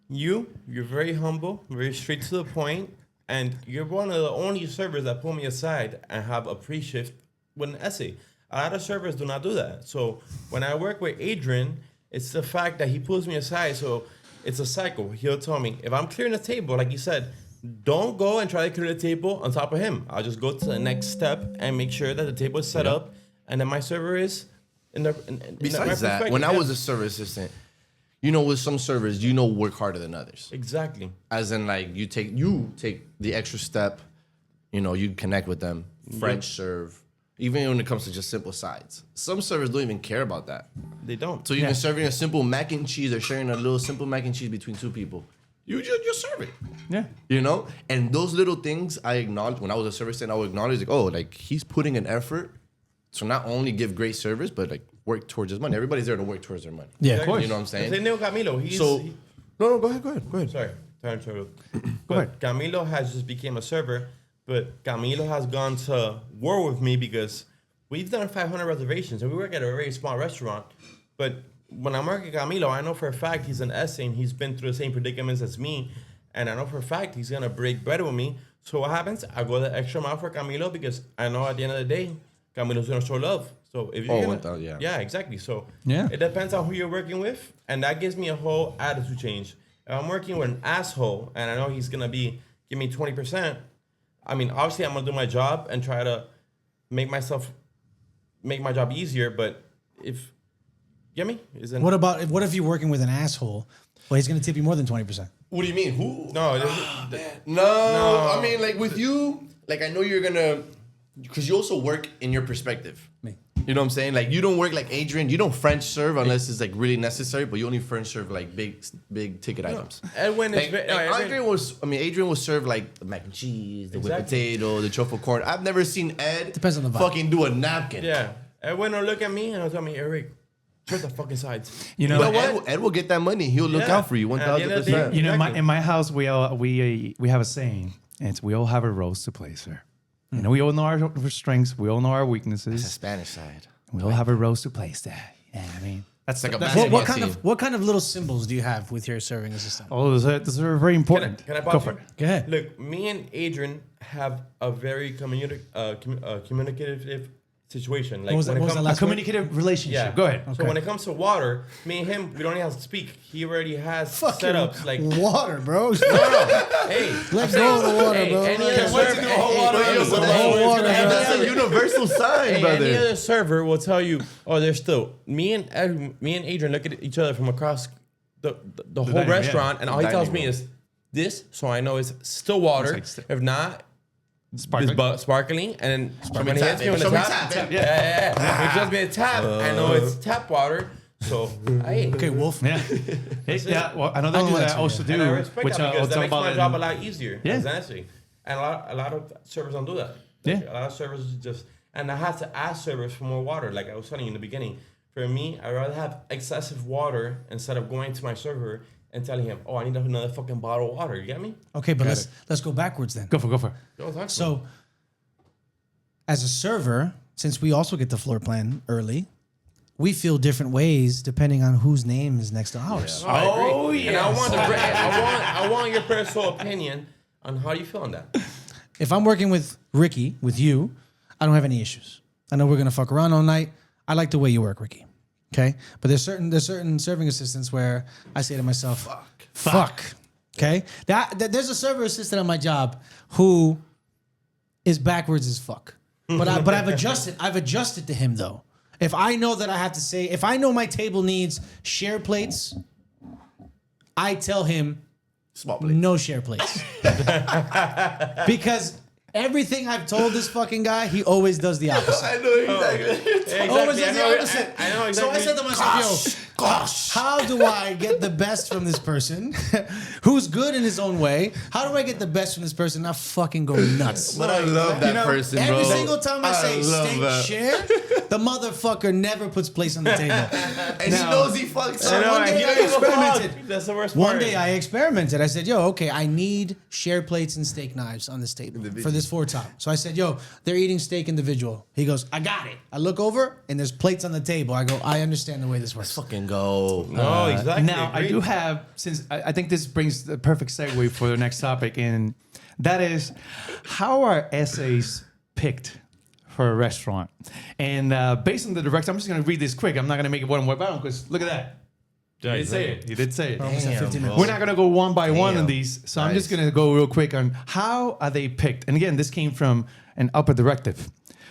you're very humble, very straight to the point, and you're one of the only servers that pull me aside and have a pre-shift with an essay. A lot of servers do not do that. So when I work with Adrian, it's the fact that he pulls me aside. So it's a cycle. He'll tell me, if I'm clearing the table, like you said, don't go and try to clear the table on top of him. I'll just go to the next step and make sure that the table is set up and then my server is in the Besides that, when I was a service assistant, you know, with some servers, you know, work harder than others. Exactly. As in, like, you take the extra step, you know, you connect with them, French serve, even when it comes to just simple sides. Some servers don't even care about that. They don't. So even serving a simple mac and cheese or sharing a little simple mac and cheese between two people, you just serve it. Yeah. You know? And those little things I acknowledge when I was a service assistant, I would acknowledge like, oh, like he's putting an effort to not only give great service, but like work towards his money. Everybody's there to work towards their money. Yeah, of course. You know what I'm saying? Same thing with Camilo. He's, So he- no, go ahead. sorry, time to Go ahead. Camilo has just became a server, but Camilo has gone to war with me because we've done 500 reservations and we work at a very small restaurant. But when I'm working with Camilo, I know for a fact he's an essay and he's been through the same predicaments as me. And I know for a fact he's gonna break bread with me. So what happens? I go the extra mile for Camilo because I know at the end of the day, Camilo's gonna show love. So if you're Oh, gonna, 1,000, yeah. yeah, exactly. So Yeah. it depends on who you're working with, and that gives me a whole attitude change. If I'm working with an asshole and I know he's gonna be give me 20%, I mean, obviously I'm gonna do my job and try to make my job easier. But if Get me? Isn't What if you're working with an asshole? Well, he's going to tip you more than 20%. What do you mean? Who? no? No. I mean, like with you, like I know you're gonna, because you also work in your perspective. Me. You know what I'm saying? Like you don't work like Adrian. You don't French serve unless it's like really necessary, but you only French serve like big ticket items. Edwin is Adrian will serve like the mac and cheese, the whipped potato, the truffle corn. I've never seen Ed Depends on the vibe. fucking do a napkin. Yeah. Edwin will look at me and he'll tell me, Eric, turn the fucking sides. You know, But Ed will get that money. He'll look out for you At the end of the 1000%. day- you know, Exactly. in my house, we have a saying. And it's we all have a roles to play, sir. You know, we all know our strengths. We all know our The weaknesses. Spanish side. We all have a roles to play, sir. Yeah, I mean, that's like a that's basketball What kind of little symbols do you have with your serving assistant? Oh, those are very important. Can I Go pause for you? it. Go ahead. Look, me and Adrian have a very communicative situation. Like What was that- when it what was comes that A last communicative relationship. Go ahead. So when it comes to water, me and him, we don't even have to speak. He already has Fucking setups like water, bro. hey, Let go of the water, bro. Any Can't other wait to server, do a whole water episode. But The whole that's- water, and bro. that's a universal sign, any brother. other server will tell you, oh, there's still me and Adrian look at each other from across the whole dining room, restaurant, yeah. and all he Dining tells me room. is this, so I know it's still water. It's like If not, Sparkling. it's sparkling, and then when he tap, hits me baby. with the Show me tap, tap, yeah. He just me a tap. I know it's tap water. So hey, Okay, Wolf. Yeah. Yeah. Well, another thing that I also do, and I respect which that I'll because that talk makes my about job a in, lot easier. Yeah. Honestly. And a lot of servers don't do that. Yeah. A lot of servers just, and I have to ask servers for more water. Like I was telling you in the beginning, for me, I'd rather have excessive water instead of going to my server and telling him, oh, I need another fucking bottle of water. You get me? Okay, but let's go backwards then. Go for it. Go talk to him. So, as a server, since we also get the floor plan early, we feel different ways depending on whose name is next to ours. I agree. Oh, And I want your personal opinion on how you feel on that. If I'm working with Ricky, with you, I don't have any issues. I know we're gonna fuck around all night. I like the way you work, Ricky. Okay, but there's certain serving assistants where I say to myself, fuck. Okay, there's a server assistant on my job who is backwards as fuck. But I've adjusted to him though. If I know that I have to say, if I know my table needs share plates, I tell him Small plate. no share plates. Because everything I've told this fucking guy, he always does the opposite. I know exactly. Always Exactly. does the opposite. I know exactly. So I said to myself, how do I get the best from this person who's good in his own way? How do I get the best from this person? Not fucking go nuts. But I love that person, bro. Every single time I say love steak that. share, the motherfucker never puts place on the table. And he knows he fucks So up. one day I experimented. That's the worst One part. day I experimented. I said, yo, okay, I need share plates and steak knives on this table for this four top. So I said, yo, they're eating steak individual. He goes, I got it. I look over and there's plates on the table. I go, I understand the way this works. Fucking go. No, exactly. Now, I Agreed. do have, since I think this brings the perfect segue for the next topic, and that is how are essays picked for a restaurant? And based on the direction, I'm just going to read this quick. I'm not going to make it one more bound because look at that. He did say it. He did say it. Almost at 50 minutes. We're not going to go one by one on Damn. these. So I'm just Nice. going to go real quick on how are they picked. And again, this came from an upper directive.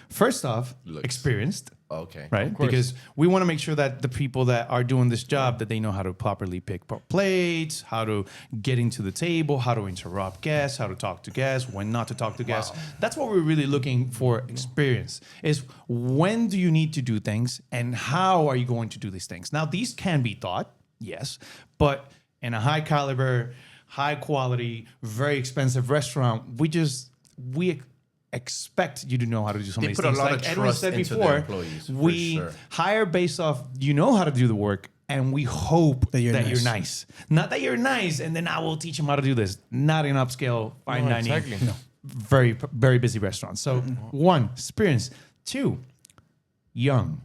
First off, Looks. experienced. Okay. Right, because we want to make sure that the people that are doing this job that they know how to properly pick plates, how to get into the table, how to interrupt guests, how to talk to guests, when not to talk to guests. That's what we're really looking for. Experience is when do you need to do things and how are you going to do these things. Now these can be taught, yes, but in a high caliber, high quality, very expensive restaurant, we expect you to know how to do some They of these put a things. lot Like of Edwin trust said into their before, employees, for we sure. hire based off you know how to do the work, and we hope that you're you're nice. nice. Not that you're nice, and then I will teach them how to do this. Not in upscale fine No, dining, exactly. No. very busy restaurants. So one, experience. Two, young.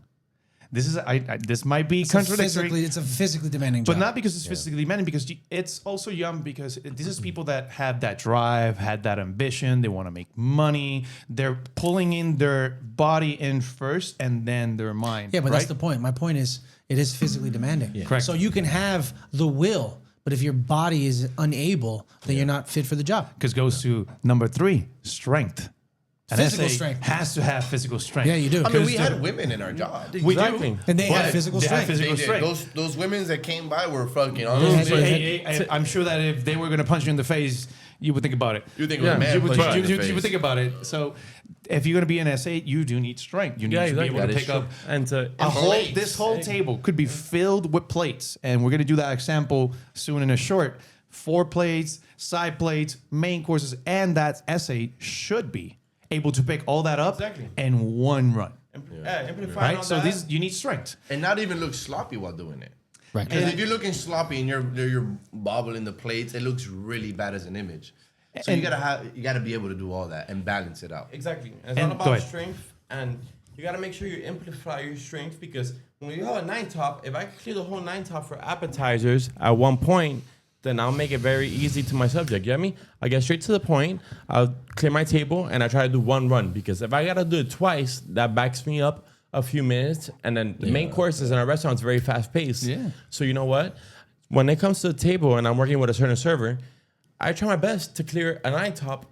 This is this might be contradictory. It's a physically demanding job. But not because it's physically demanding, because it's also young, because this is people that have that drive, had that ambition, they want to make money. They're pulling in their body in first and then their mind. Yeah, but right? that's the point. My point is, it is physically demanding. Correct. So you can have the will, but if your body is unable, then you're not fit for the job. Because goes to number three, strength. An Physical SA strength. has to have physical strength. Yeah, you do. I mean, we Because had women in our job. We Exactly. do. And they But have physical they have strength. physical They did. strength. Those women that came by were fucking Hey, honestly. I'm sure that if they were going to punch you in the face, you would think about it. You think it was a Yeah. man You would, punching you in the you would face. think about it. So, if you're going to be an SA, you do need strength. You need Yeah, to be exactly. able to That is pick up And to Plates. this whole table could be filled with plates, and we're going to do that example soon in a short. 4 plates, side plates, main courses, and that SA should be able to pick all that up Exactly. in one run. amplifying Right? all So that. you need strength. And not even look sloppy while doing it. Right. Because if you're looking sloppy and you're bobbling the plates, it looks really bad as an image. So And- you gotta be able to do all that and balance it out. Exactly. It's And all go about ahead. strength, and you got to make sure you amplify your strength, because when you have a 9 top, if I clear the whole 9 top for appetizers at one point, then I'll make it very easy to my subject. You know what I mean? I get straight to the point, I'll clear my table, and I try to do one run, because if I got to do it twice, that backs me up a few minutes, and then the main courses in our restaurant's very fast paced. Yeah. So you know what? When it comes to the table and I'm working with a certain server, I try my best to clear a 9 top.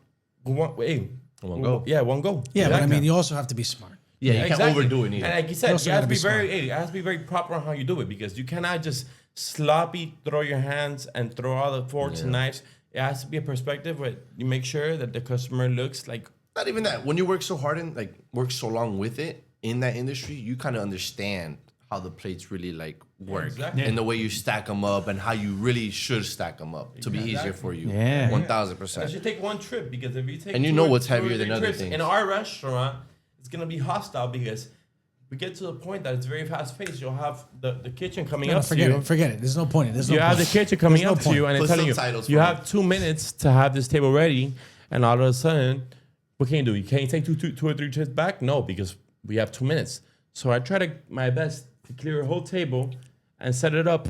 One go. Yeah, one go. Yeah, but I Exactly. mean, you also have to be smart. Yeah, you can't Exactly. overdo it either. And like you said, You also you have to gotta be be smart. very, it has to be very proper on how you do it, because you cannot just sloppy throw your hands and throw all the forks and knives. It has to be a perspective where you make sure that the customer looks like. Not even that. When you work so hard and like work so long with it in that industry, you kind of understand how the plates really like work exactly. and the way you stack them up and how you really should stack them up to be easier for you. Yeah. 1000%. I should take one trip, because if you take And you two know or- what's 2 or heavier than 3 other trips things. in our restaurant, it's gonna be hostile, because we get to the point that it's very fast paced. You'll have the kitchen coming No, up to forget you. it. Forget it. There's no point. There's no You have the point. kitchen coming There's no up to you, point. and it's Put telling you subtitles you for have 2 minutes to have this table ready, and all of a sudden, what can you do? You can't take two or three trips back? No, because we have 2 minutes. So I try to my best to clear a whole table and set it up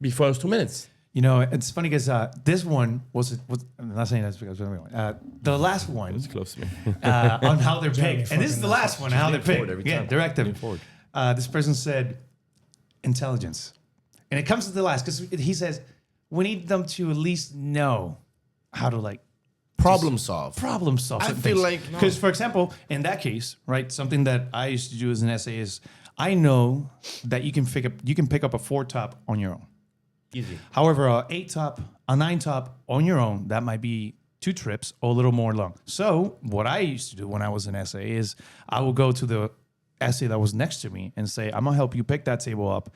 before those 2 minutes. You know, it's funny because this one was I'm not saying that's because the last one It's close to me. on how they're Jeremy picked, and this is the fucking last one how they're lean forward picked. every Yeah, time. directive. Lean forward. This person said intelligence, and it comes to the last because he says we need them to at least know how to like Problem solve. problem solve. I certain feel things. like- because, for example, in that case, right, something that I used to do as an essay is I know that you can pick up a 4 top on your own. Easy. However, a 8 top, a 9 top on your own, that might be 2 trips or a little more long. So what I used to do when I was an SA is I would go to the SA that was next to me and say, I'm gonna help you pick that table up.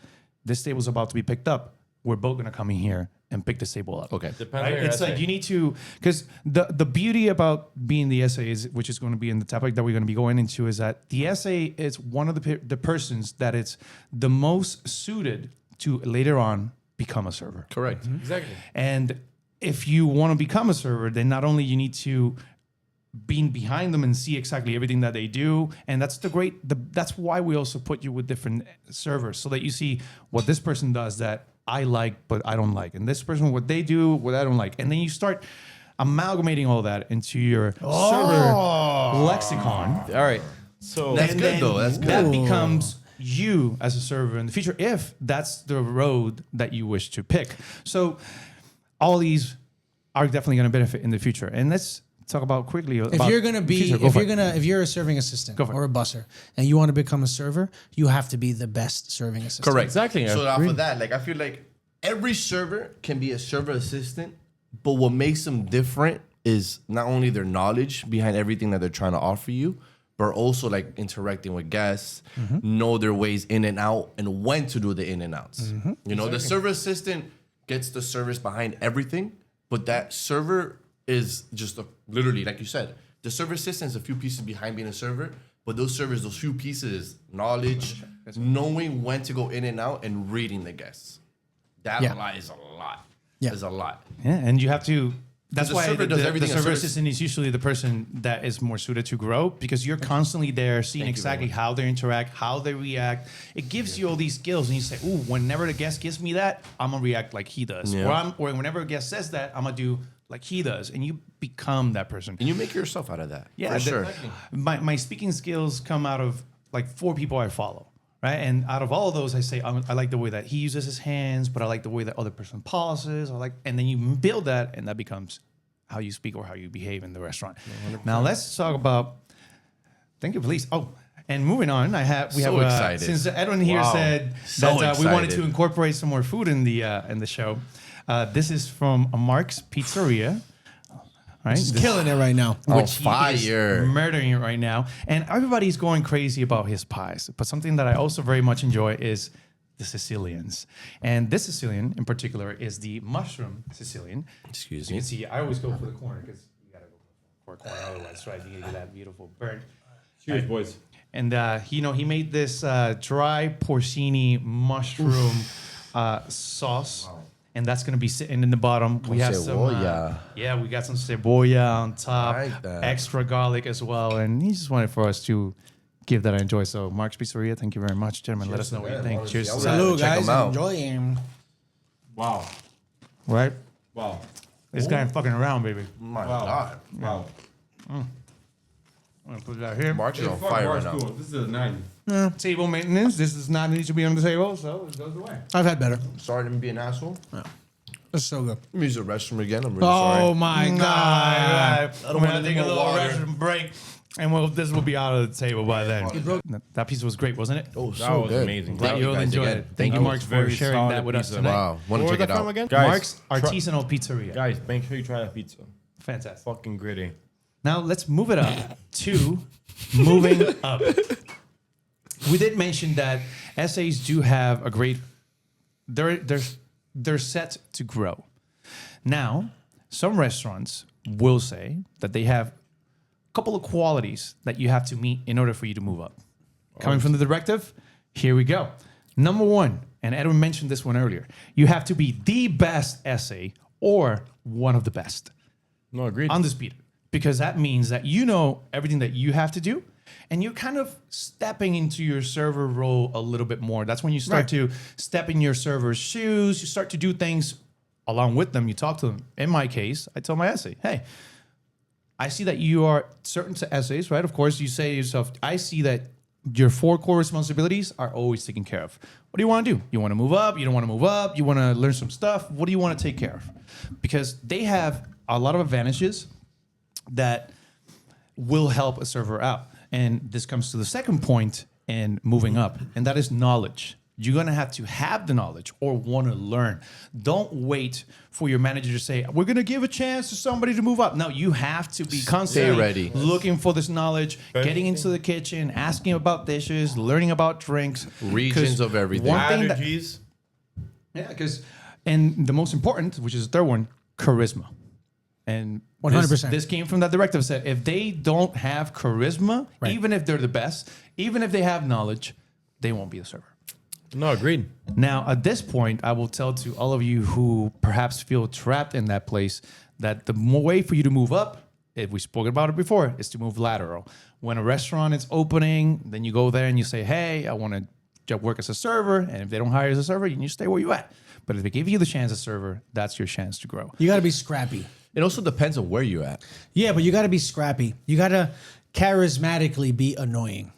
This table's about to be picked up. We're both gonna come in here and pick this table up. Okay. Depends Right? on your It's like essay. you need to, because the beauty about being the essay is, which is going to be in the topic that we're going to be going into, is that the essay is one of the persons that it's the most suited to later on become a server. Correct. Exactly. And if you want to become a server, then not only you need to be behind them and see exactly everything that they do, and that's why we also put you with different servers so that you see what this person does that I like but I don't like, and this person what they do what I don't like, and then you start amalgamating all that into your server lexicon. All right. So That's And good then though. That's good. That becomes you as a server in the future if that's the road that you wish to pick. So all these are definitely going to benefit in the future. And let's talk about quickly If about you're gonna be, future. Go if for you're it. gonna, if you're a serving assistant Go for it. or a busser, and you want to become a server, you have to be the best serving assistant. Correct. Exactly. So I off agree. of that, like I feel like every server can be a server assistant, but what makes them different is not only their knowledge behind everything that they're trying to offer you, but also like interacting with guests, know their ways in and out, and when to do the in and outs. You know, the server assistant gets the service behind everything, but that server is just literally, like you said, the server assistant is a few pieces behind being a server, but those servers, those few pieces, knowledge, knowing when to go in and out, and reading the guests. That is a lot. Yeah. Is a lot. Yeah, and you have to. That's the why server does everything the a server server- assistant is usually the person that is more suited to grow because you're constantly there seeing Thank you very exactly how they interact, how they react. It gives you all these skills, and you say, "Ooh, whenever the guest gives me that, I'm gonna react like he does." Yeah. Or whenever a guest says that, I'm gonna do like he does, and you become that person. And you make yourself out of that. Yeah, for sure. My speaking skills come out of like 4 people I follow, right? And out of all of those, I say I like the way that he uses his hands, but I like the way that other person pauses. And then you build that, and that becomes how you speak or how you behave in the restaurant. 100%. Now let's talk about. Thank you, please. Oh, and moving on, we have excited. Since Edwin here said that we wanted to incorporate some more food in the show. This is from Marc's Pizzeria. Right? He's killing it right now. Which fire. he is murdering it right now. And everybody's going crazy about his pies. But something that I also very much enjoy is the Sicilians. And this Sicilian in particular is the mushroom Sicilian. Excuse You me. can see, I always go for the corner because you got to go for the corner otherwise, right? You get that beautiful burnt. Cheers, boys. And, he made this dry porcini mushroom sauce. Wow. And that's gonna be sitting in the bottom. We have cebolla. some, we got some cebolla on top, like that. extra garlic as well. And he just wanted for us to give that I enjoy. So, Marc's Pizzeria, thank you very much, gentlemen. Let us know what you think. Cheers. to that. Salud, Check guys. 'em out. Enjoy him. Wow. Right? Wow. This guy ain't fucking around, baby. My Wow. God. Wow. I'm gonna put that here. March is on Fuck fire right Mark's now. cool. This is a 90. Table maintenance. This does not need to be on the table, so it goes away. I've had better. Sorry to be an asshole. That's so good. Let me use the restroom again. I'm really Oh sorry. my God. God. I don't want to take a more little water. restroom break, and this will be out of the table by then. That piece was great, wasn't it? Oh, That so was good. amazing. Glad you all guys enjoyed again. it. Thank you, That Mark, was for very sharing solid that with us pizza. tonight. Wow. Want to check it out. Guys, Marc's Artisanal Pizzeria. Guys, make sure you try that pizza. Fantastic. Fucking gritty. Now let's move it up to moving up. We did mention that SAs do have a great. They're set to grow. Now, some restaurants will say that they have a couple of qualities that you have to meet in order for you to move up. Coming from the directive, here we go. Number one, and Edwin mentioned this one earlier, you have to be the best SA or one of the best. No, agreed. Undisputed. Because that means that you know everything that you have to do, and you're kind of stepping into your server role a little bit more. That's when you start to step in your server's shoes. You start to do things along with them. You talk to them. In my case, I tell my SA, hey, I see that you are certain essays, right? Of course, you say to yourself, I see that your 4 core responsibilities are always taken care of. What do you want to do? You want to move up? You don't want to move up? You want to learn some stuff? What do you want to take care of? Because they have a lot of advantages that will help a server out. And this comes to the second point in moving up, and that is knowledge. You're going to have the knowledge or want to learn. Don't wait for your manager to say, we're going to give a chance to somebody to move up. No, you have to be constantly ready. looking for this knowledge, getting into the kitchen, asking about dishes, learning about drinks. Regions of everything. One thing that, Allergies. and the most important, which is the third one, charisma. And 100%. This came from that directive said, if they don't have charisma, even if they're the best, even if they have knowledge, they won't be a server. No, agreed. Now, at this point, I will tell to all of you who perhaps feel trapped in that place that the way for you to move up, if we spoke about it before, is to move lateral. When a restaurant is opening, then you go there and you say, hey, I want to work as a server. And if they don't hire you as a server, you stay where you at. But if they give you the chance as a server, that's your chance to grow. You got to be scrappy. It also depends on where you're at. Yeah, but you got to be scrappy. You got to charismatically be annoying.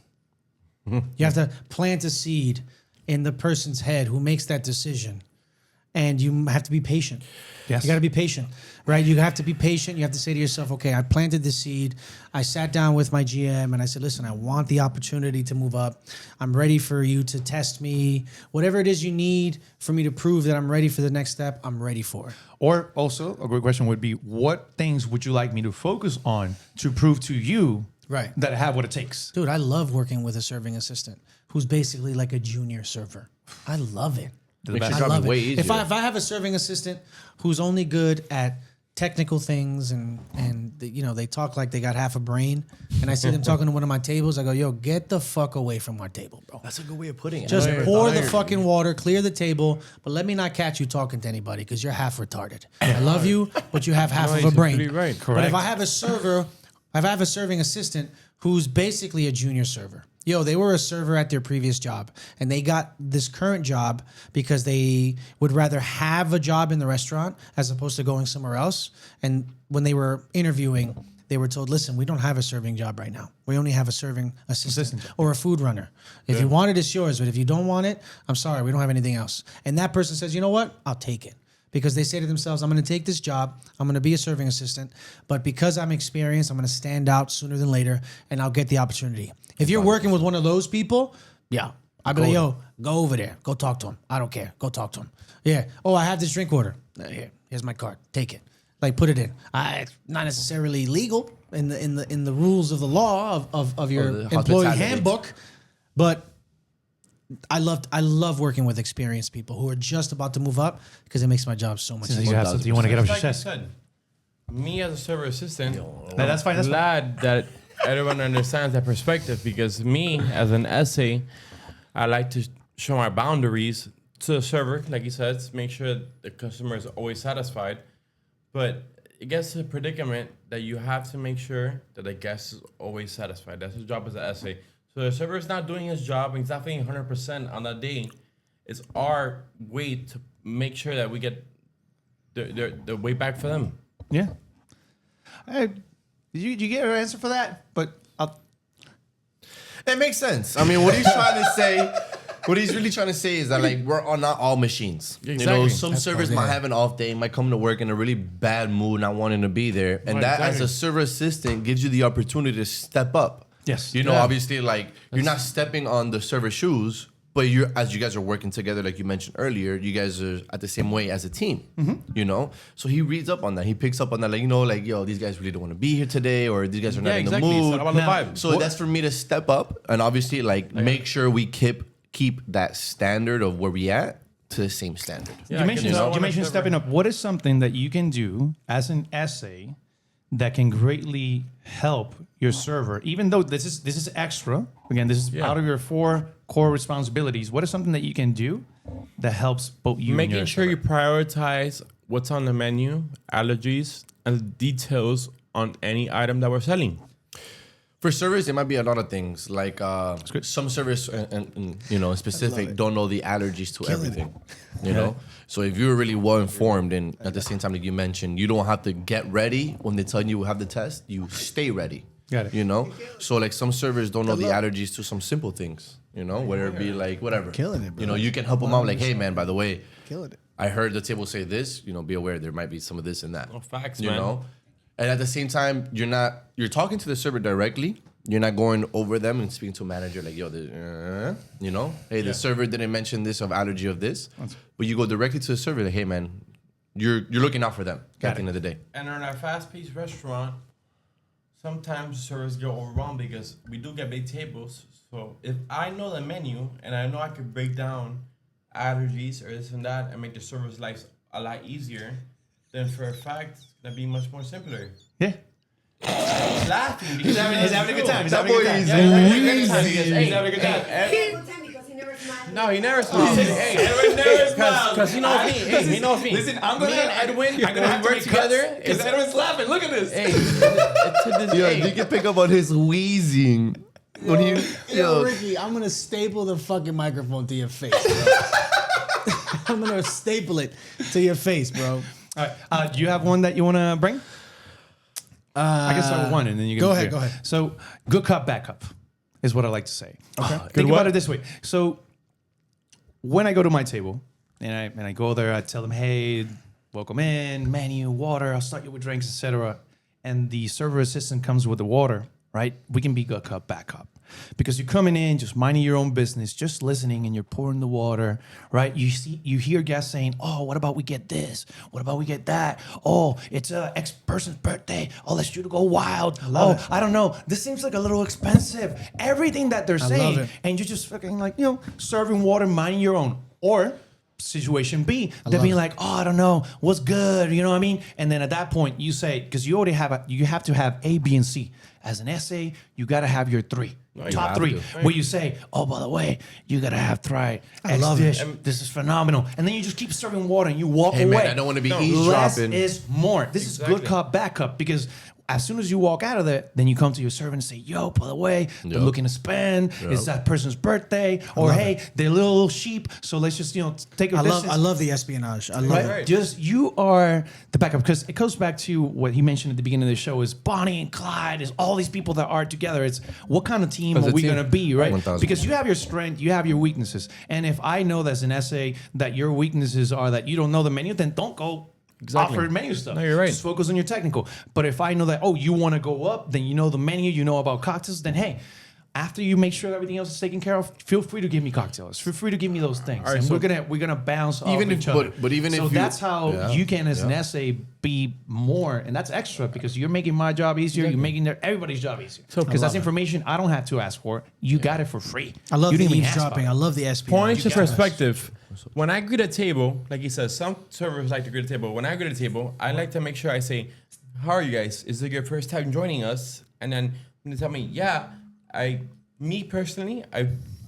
You have to plant a seed in the person's head who makes that decision. And you have to be patient. Yes. You got to be patient, right? You have to be patient. You have to say to yourself, okay, I planted the seed. I sat down with my GM and I said, listen, I want the opportunity to move up. I'm ready for you to test me. Whatever it is you need for me to prove that I'm ready for the next step, I'm ready for it. Or also, a great question would be, what things would you like me to focus on to prove to you that I have what it takes? Dude, I love working with a serving assistant who's basically like a junior server. I love it. Makes your I job love way it. easier. If I have a serving assistant who's only good at technical things and they talk like they got half a brain, and I see them talking to one of my tables, I go, yo, get the fuck away from our table, bro. That's a good way of putting it. Just pour the fucking water, clear the table, but let me not catch you talking to anybody because you're half retarded. I love you, but you have half of a brain. Right. But if I have a serving assistant who's basically a junior server. Yo, they were a server at their previous job, and they got this current job because they would rather have a job in the restaurant as opposed to going somewhere else. And when they were interviewing, they were told, listen, we don't have a serving job right now. We only have a serving assistant or a food runner. If you want it, it's yours. But if you don't want it, I'm sorry, we don't have anything else. And that person says, you know what? I'll take it. because they say to themselves, I'm going to take this job, I'm going to be a serving assistant, but because I'm experienced, I'm going to stand out sooner than later, and I'll get the opportunity. If you're working with one of those people, yeah, I'd be like, yo, go over there, go talk to him. I don't care, go talk to him. Yeah. Oh, I have this drink order. Here's my card. Take it. Like, put it in. It's not necessarily legal in the rules of the law of your the employee hospitality handbook, but I love working with experienced people who are just about to move up because it makes my job so much You easier. have something you want to get off your Like you chest. said, me as a server assistant, That's fine. That's fine. glad that everyone understands that perspective, because me as an essay, I like to show my boundaries to the server, like you said, to make sure the customer is always satisfied. But it gets to a predicament that you have to make sure that the guest is always satisfied. That's his job as an essay. So the server is not doing his job and he's not feeling 100% on that day. It's our way to make sure that we get the way back for them. Yeah. Hey, did you get an answer for that? But It makes sense. I mean, what he's trying to say, what he's really trying to say is that like not all machines. You know, Exactly. some servers might have an off day, might come to work in a really bad mood, not wanting to be there, and that as a server assistant gives you the opportunity to step up. Yes. You know, obviously, like you're not stepping on the server shoes, but as you guys are working together, like you mentioned earlier, you guys are at the same way as a team. You know, so he reads up on that. He picks up on that, like, you know, like, yo, these guys really don't want to be here today, or these guys are not in the mood. It's not about the vibe. So that's for me to step up and obviously like make sure we keep that standard of where we at to the same standard. Yeah, you mentioned stepping up. What is something that you can do as an essay that can greatly help your server, even though this is extra? Again, this is out of your 4 core responsibilities. What is something that you can do that helps both you and Making your sure server? you prioritize what's on the menu, allergies, and details on any item that we're selling. For servers, it might be a lot of things. Like some servers, and you know, in specific, don't know the allergies to everything. You know, so if you're really well informed, and at the same time, like you mentioned, you don't have to get ready when they tell you have the test. You stay ready. Got it. You know, so like some servers don't know the allergies to some simple things. You know, whether it be like whatever. Killing it, bro. You know, you can help them out. Like, hey, man, by the way, Killing it. I heard the table say this. You know, be aware there might be some of this and that. Oh, facts, you man. know. And at the same time, you're talking to the server directly. You're not going over them and speaking to a manager like, yo, you know, hey, the server didn't mention this of allergy of this. But you go directly to the server like, hey, man, you're looking out for them at the end of the day. And in our fast-paced restaurant, sometimes servers get overwhelmed because we do get big tables. So if I know the menu and I know I could break down allergies or this and that and make the server's life a lot easier, then for a fact, that'd be much more simpler. Yeah. He's laughing because He's having a good time. He's That having a boy good time. is He's having a good time. Good time because he never smiled. No, he never smiles. Because he knows me. Hey, he knows me. Listen, I'm gonna me and Edwin, I'm gonna have we to work make cuts, together. 'cause Edwin's laughing. Look at this. Hey, to this Yo, day. you can pick up on his wheezing. When he, Yo, Ricky, I'm gonna staple the fucking microphone to your face, bro. I'm gonna staple it to your face, bro. All right. Do you have one that you want to bring? I can start with one, and then you can Go ahead, go ahead. So, good cop, bad cop is what I like to say. Okay. Good Think what? about it this way. So, when I go to my table and I go there, I tell them, "Hey, welcome in, menu, water. I'll start you with drinks, etc." And the server assistant comes with the water. Right? We can be good cop, bad cop. Because you're coming in, just minding your own business, just listening, and you're pouring the water, right? You hear guests saying, "Oh, what about we get this? What about we get that? Oh, it's a X person's birthday. Oh, let's do to go wild. I don't know. This seems like a little expensive." Everything that they're saying, it. and you're just fucking like, serving water, minding your own, or. Situation B, they're love being it. like, "Oh, I don't know, what's good," you know what I mean? And then at that point, you say, because you already you have to have A, B, and C. As an essay, you got to have your 3, top have 3, to. where you say, "Oh, by the way, you got to have tried X love it. dish. This is phenomenal." And then you just keep serving water and you walk hey away. man, I don't want to be Less eavesdropping. is more. This is Exactly. good cop, bad cop, because as soon as you walk out of there, then you come to your server and say, yo, by the way, they're looking to spend. It's that person's birthday. Or, hey, they're a little sheep, so let's just, take a distance. I love the espionage. I love it. Right. Just, you are the backup. Because it goes back to what he mentioned at the beginning of the show is Bonnie and Clyde, is all these people that are together. It's what kind of team are we going to be, right? 1,000%. Because you have your strength, you have your weaknesses. And if I know that's an essay that your weaknesses are that you don't know the menu, then don't go offer menu stuff. No, you're right. Just focus on your technical. But if I know that, you want to go up, then you know the menu, you know about cocktails, then hey, after you make sure everything else is taken care of, feel free to give me cocktails. Feel free to give me those things. All right, and so we're gonna bounce off Even if- each other. but even if you- that's how Yeah, you can, as an yeah. essay, be more, and that's extra because you're making my job easier. You're making everybody's job easier. Because that's information I don't have to ask for. You got it for free. I love you the didn't even ask eavesdropping. for I it. love the espionage. Points of You guys- perspective. When I greet a table, like he says, some servers like to greet a table. When I greet a table, I like to make sure I say, "How are you guys? Is it your first time joining us?" And then when they tell me, "Yeah," me personally,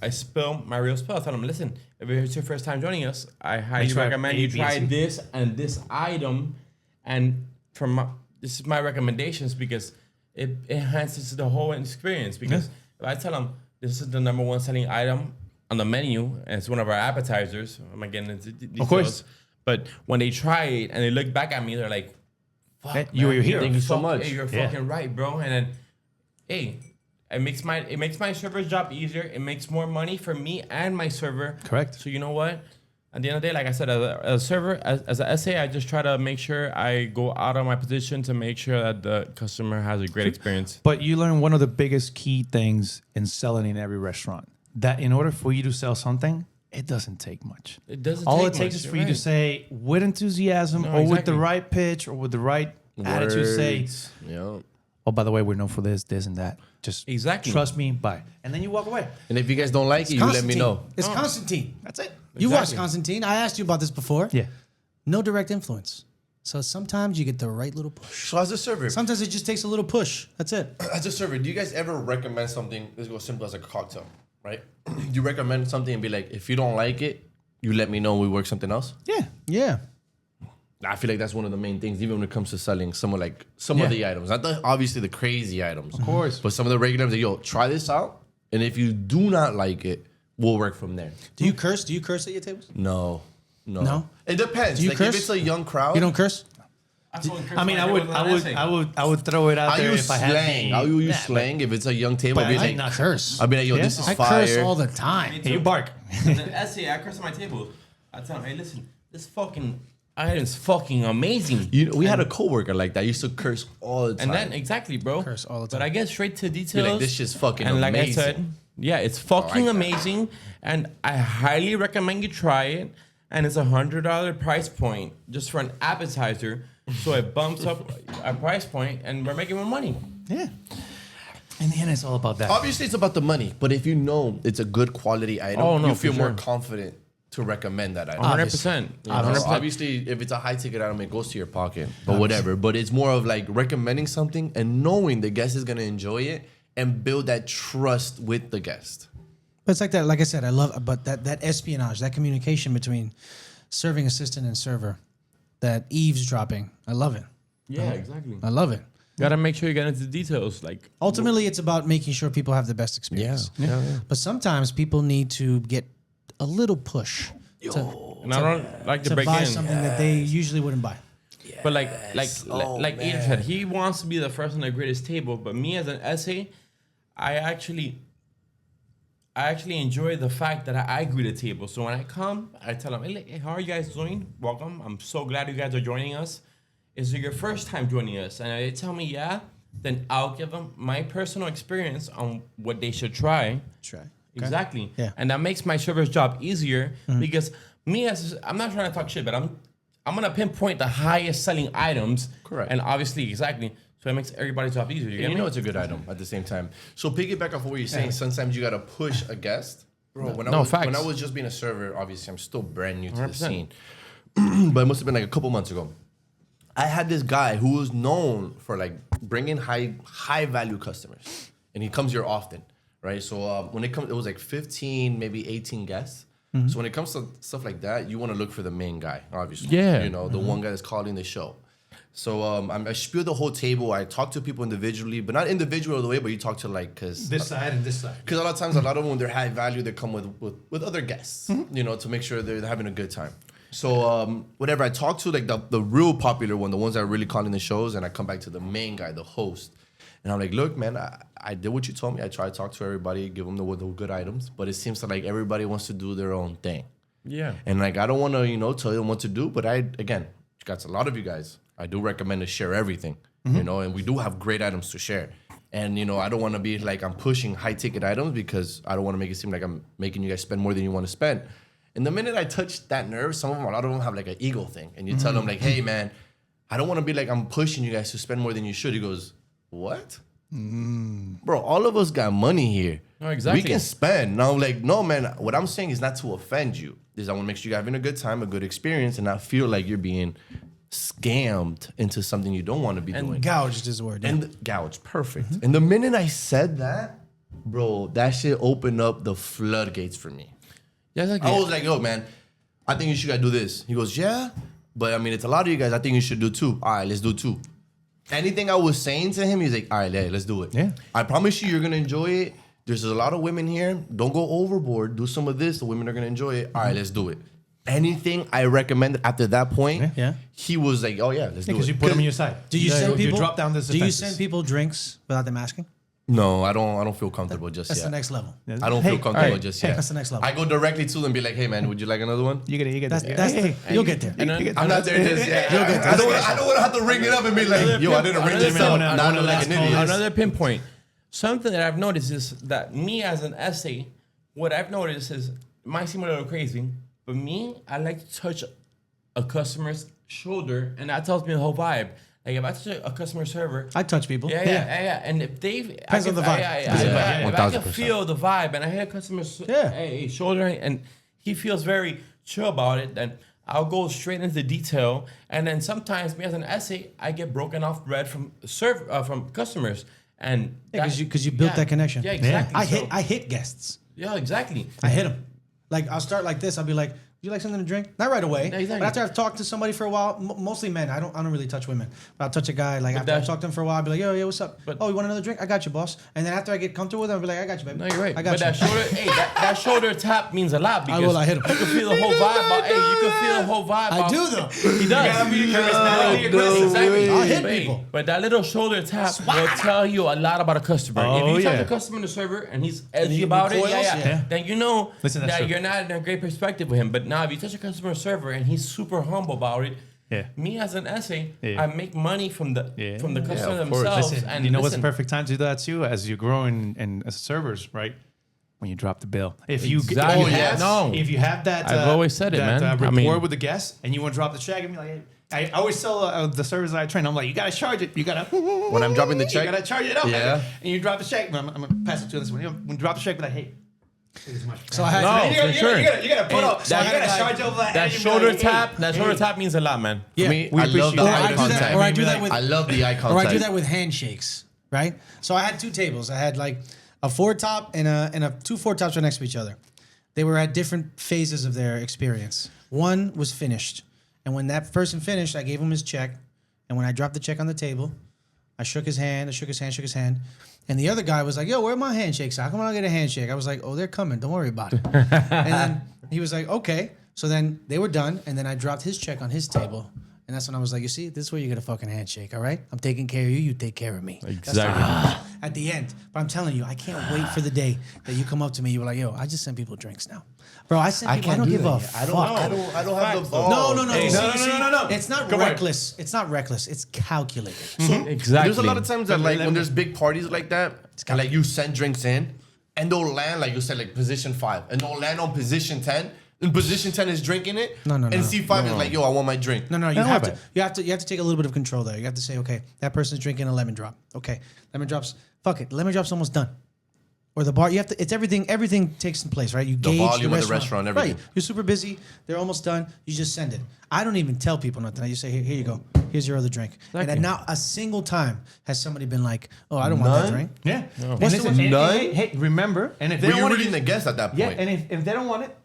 I spill my real spill. I tell them, "Listen, if it's your first time joining us, I highly try recommend A, you B, try and C." this and this item." And this is my recommendations because it enhances the whole experience. Because if I tell them this is the number one selling item on the menu, and it's one of our appetizers. I'm not getting into details. Of course. But when they try it and they look back at me, they're like, "Fuck, Hey, man, you're here. Thank you so fuck- much. Hey, you're Yeah. fucking right, bro." And then, hey, it makes my server's job easier. It makes more money for me and my server. Correct. So you know what? At the end of the day, like I said, as a server, as an essay, I just try to make sure I go out of my position to make sure that the customer has a great experience. But you learn one of the biggest key things in selling in every restaurant, that in order for you to sell something, it doesn't take much. It doesn't All take it takes much, is for you're you to right. say with enthusiasm No, or with the exactly. right pitch or with the right attitude, say, Words. Yeah. "Oh, by the way, we're known for this, this, and that. Just Exactly. trust me, bye." And then you walk away. And if you guys don't like it, you let me know. It's Constantine. That's it. You watched Exactly. Constantine. I asked you about this before. Yeah. No direct influence. So sometimes you get the right little push. So as a server, Sometimes it just takes a little push. That's it. as a server, do you guys ever recommend something? Let's go simple as a cocktail, right? You recommend something and be like, if you don't like it, you let me know and we work something else. Yeah. Yeah. I feel like that's one of the main things, even when it comes to selling some of Yeah. the items, not obviously the crazy items, of course. but some of the regular items. Like, yo, try this out, and if you do not like it, we'll work from there. Do you curse? Do you curse at your tables? No. No? It depends. Do you Like curse? if it's a young crowd, You don't curse? I mean, I would throw it out I there use if I had slang. the- I will use Nah, slang if it's a young table. But I'll be I like, not curse. I'll be like, yo, Yeah. this is I fire. curse all the time. Hey, you bark. As an essay, I curse on my table. I tell them, "Hey, listen, this fucking item's fucking amazing." You know, we had a coworker like that. I used to curse all the time. And then exactly, bro. Curse all the But time. I get straight to Be details. like, this shit's fucking and like amazing. I said, yeah, it's fucking that. amazing, and I highly recommend you try it. And it's $100 price point just for an appetizer, so it bumps up our price point, and we're making more money. Yeah. In the end, it's all about that. Obviously, it's about the money, but if you know it's a good quality item, Oh, no, you feel for more sure. confident to recommend that item. 100%. You know, obviously, if it's a high ticket item, it goes to your pocket, but whatever. But it's more of like recommending something and knowing the guest is gonna enjoy it and build that trust with the guest. But it's like that. Like I said, I love, but that espionage, that communication between serving assistant and server, that eavesdropping, I love it. Yeah, exactly. I love it. Gotta make sure you get into details. Like Ultimately, it's about making sure people have the best experience. But sometimes people need to get a little push and I don't like to to break buy in, something that they usually wouldn't buy. but like Adrian said, he wants to be the first on the greatest table. But me as an essay, I actually enjoy the fact that I greet the table. So when I come, I tell them, "Hey, how are you guys doing? Welcome. I'm so glad you guys are joining us. Is it your first time joining us?" And they tell me, "Yeah." Then I'll give them my personal experience on what they should try. Try. Exactly. Yeah. And that makes my server's job easier because I'm not trying to talk shit, but I'm gonna pinpoint the highest selling items. Correct. And obviously, exactly. So it makes everybody's job easier. You And get you me? know it's a good item at the same time. So piggyback off what you're saying, sometimes you gotta push a guest. Bro, when No, when facts. I was just being a server, obviously I'm still brand new to the 100%. scene. But it must have been like a couple months ago. I had this guy who was known for like bringing high value customers, and he comes here often, right? So when it was like 15, maybe 18 guests. So when it comes to stuff like that, you want to look for the main guy, obviously. Yeah. You know, the one guy that's calling the show. So I spiel the whole table. I talk to people individually, but not individual the way, but you talk to like, because This side and this side. a lot of times, a lot of them, when they're high value, they come with other guests, you know, to make sure they're having a good time. So whenever I talk to like the real popular one, the ones that are really calling the shows, and I come back to the main guy, the host, and I'm like, look, man, I did what you told me. I try to talk to everybody, give them the good items, but it seems like everybody wants to do their own thing. Yeah. And like, I don't want to, you know, tell them what to do, but again, got a lot of you guys, I do recommend to share everything, you know, and we do have great items to share. And, you know, I don't want to be like I'm pushing high ticket items because I don't want to make it seem like I'm making you guys spend more than you want to spend. And the minute I touch that nerve, a lot of them have like an ego thing. And you tell them like, hey, man, I don't want to be like I'm pushing you guys to spend more than you should. He goes, what? Bro, all of us got money here. No, exactly. We can spend. Now, like, no, man, what I'm saying is not to offend you. Is I want to make sure you're having a good time, a good experience, and not feel like you're being scammed into something you don't want to be doing. Gouged is the word. And gouged, perfect. And the minute I said that, bro, that shit opened up the floodgates for me. Yeah, like I was like, yo, man, I think you should gotta do this. He goes, yeah, but I mean, it's a lot of you guys. I think you should do 2. All right, let's do 2. Anything I was saying to him, he's like, all right, let's do it. Yeah. I promise you, you're gonna enjoy it. There's a lot of women here. Don't go overboard. Do some of this. The women are gonna enjoy it. All right, let's do it. Anything I recommended after that point, Yeah. he was like, oh yeah, let's do it. Because you put them on your side. Do you send people? You drop down this. Do you send people drinks without them asking? No, I don't feel comfortable just That's yet. the next level. I don't feel comfortable just yet. That's the next level. I go directly to them and be like, hey man, would you like another one? You get That's this. you'll get there. And then, I'm not there just yet. I don't want to have to ring it up and be like, yo, I didn't ring this up. Not like an idiot. another pinpoint. Something that I've noticed is that me as an essay, what I've noticed is, it might seem a little crazy, but me, I like to touch a customer's shoulder, and that tells me the whole vibe. Like if I touch a customer server, I touch people. yeah. And if they Depends on the vibe. If I can 1000%. feel the vibe, and I hit a customer's shoulder, and he feels very chill about it, then I'll go straight into detail. And then sometimes, me as an essay, I get broken off bread from from customers, and because you built that connection. Yeah, exactly. I hit guests. Yeah, exactly. I hit them. Like I'll start like this. I'll be like, "Would you like something to drink?" Not right away, Yeah, exactly. but after I've talked to somebody for a while, mostly men. I don't really touch women. But I'll touch a guy. Like after I've talked to him for a while, I'll be like, "Yo, what's up? But- Oh, you want another drink? I got you, boss." And then after I get comfortable with him, I'll be like, "I got you, baby. No, you're right. I got But you." that shoulder, that shoulder tap means a lot because I hit him. you can feel the whole vibe. You can feel the whole vibe. I do though. He does. Exactly. I'll hit people. But that little shoulder tap will tell you a lot about a customer. Oh, if you touch yeah. a customer in the server and he's edgy he about it, recoils, yeah. then you know Listen, that's that true. you're not in a great perspective with him. But now if you touch a customer server and he's super humble about it, Yeah. me as an essay, Yeah. I make money from the customer of course. themselves. Listen, and you know what's the perfect time to do that too? As you grow in as servers, right? When you drop the bill. If you Exactly. if you have that, I've always said it, that, man. rapport with the guest, and you want to drop the check, and be like, I always tell the servers that I train, I'm like, you gotta charge it. You gotta When I'm dropping the check, you gotta charge it up. Yeah. And you drop the check. I'm gonna pass it to this one. When you drop the check, be like, hey. So I had No, for sure. You gotta put up. So That- you gotta charge over that. That and you be shoulder like, hey, shoulder tap means a lot, man. Yeah. for me, We I love the appreciate eye that. contact. Or I do that with I love the eye contact. Or I do that with handshakes, right? So I had 2 tables. I had like a 4-top and a 2 4-tops right next to each other. They were at different phases of their experience. One was finished, and when that person finished, I gave him his check. And when I dropped the check on the table, I shook his hand. Shook his hand. And the other guy was like, "Yo, where are my handshakes? How come I don't get a handshake?" I was like, "Oh, they're coming. Don't worry about it." And then he was like, "Okay." So then they were done, and then I dropped his check on his table. And that's when I was like, you see, this is where you get a fucking handshake, all right? I'm taking care of you, you take care of me. Exactly. At the end. But I'm telling you, I can't wait for the day that you come up to me, you were like, yo, I just send people drinks now. Bro, I send people, I don't give a fuck. I don't have the balls. No. Hey, You no, see, no. It's not Come on. reckless. It's not reckless. It's calculated. Exactly. There's a lot of times that like when there's big parties like that, and like you send drinks in, and they'll land like you said like position 5, and they'll land on position 10. And position 10 is drinking it. No. And C5 is like, yo, I want my drink. No, you have to take a little bit of control there. You have to say, okay, that person's drinking a lemon drop. Okay, lemon drops. Fuck it, lemon drop's almost done. Or the bar, you have to. It's everything. Everything takes in place, right? You gauge volume of the restaurant, everything. Right. You're super busy. They're almost done. You just send it. I don't even tell people nothing. I just say, here you go. Here's your other drink. Exactly. And not a single time has somebody been like, oh, I don't want that None? drink. Yeah. What's the one- Hey, remember, and if they But don't you're want reading it, the guest at that point. yeah, and if they don't want it,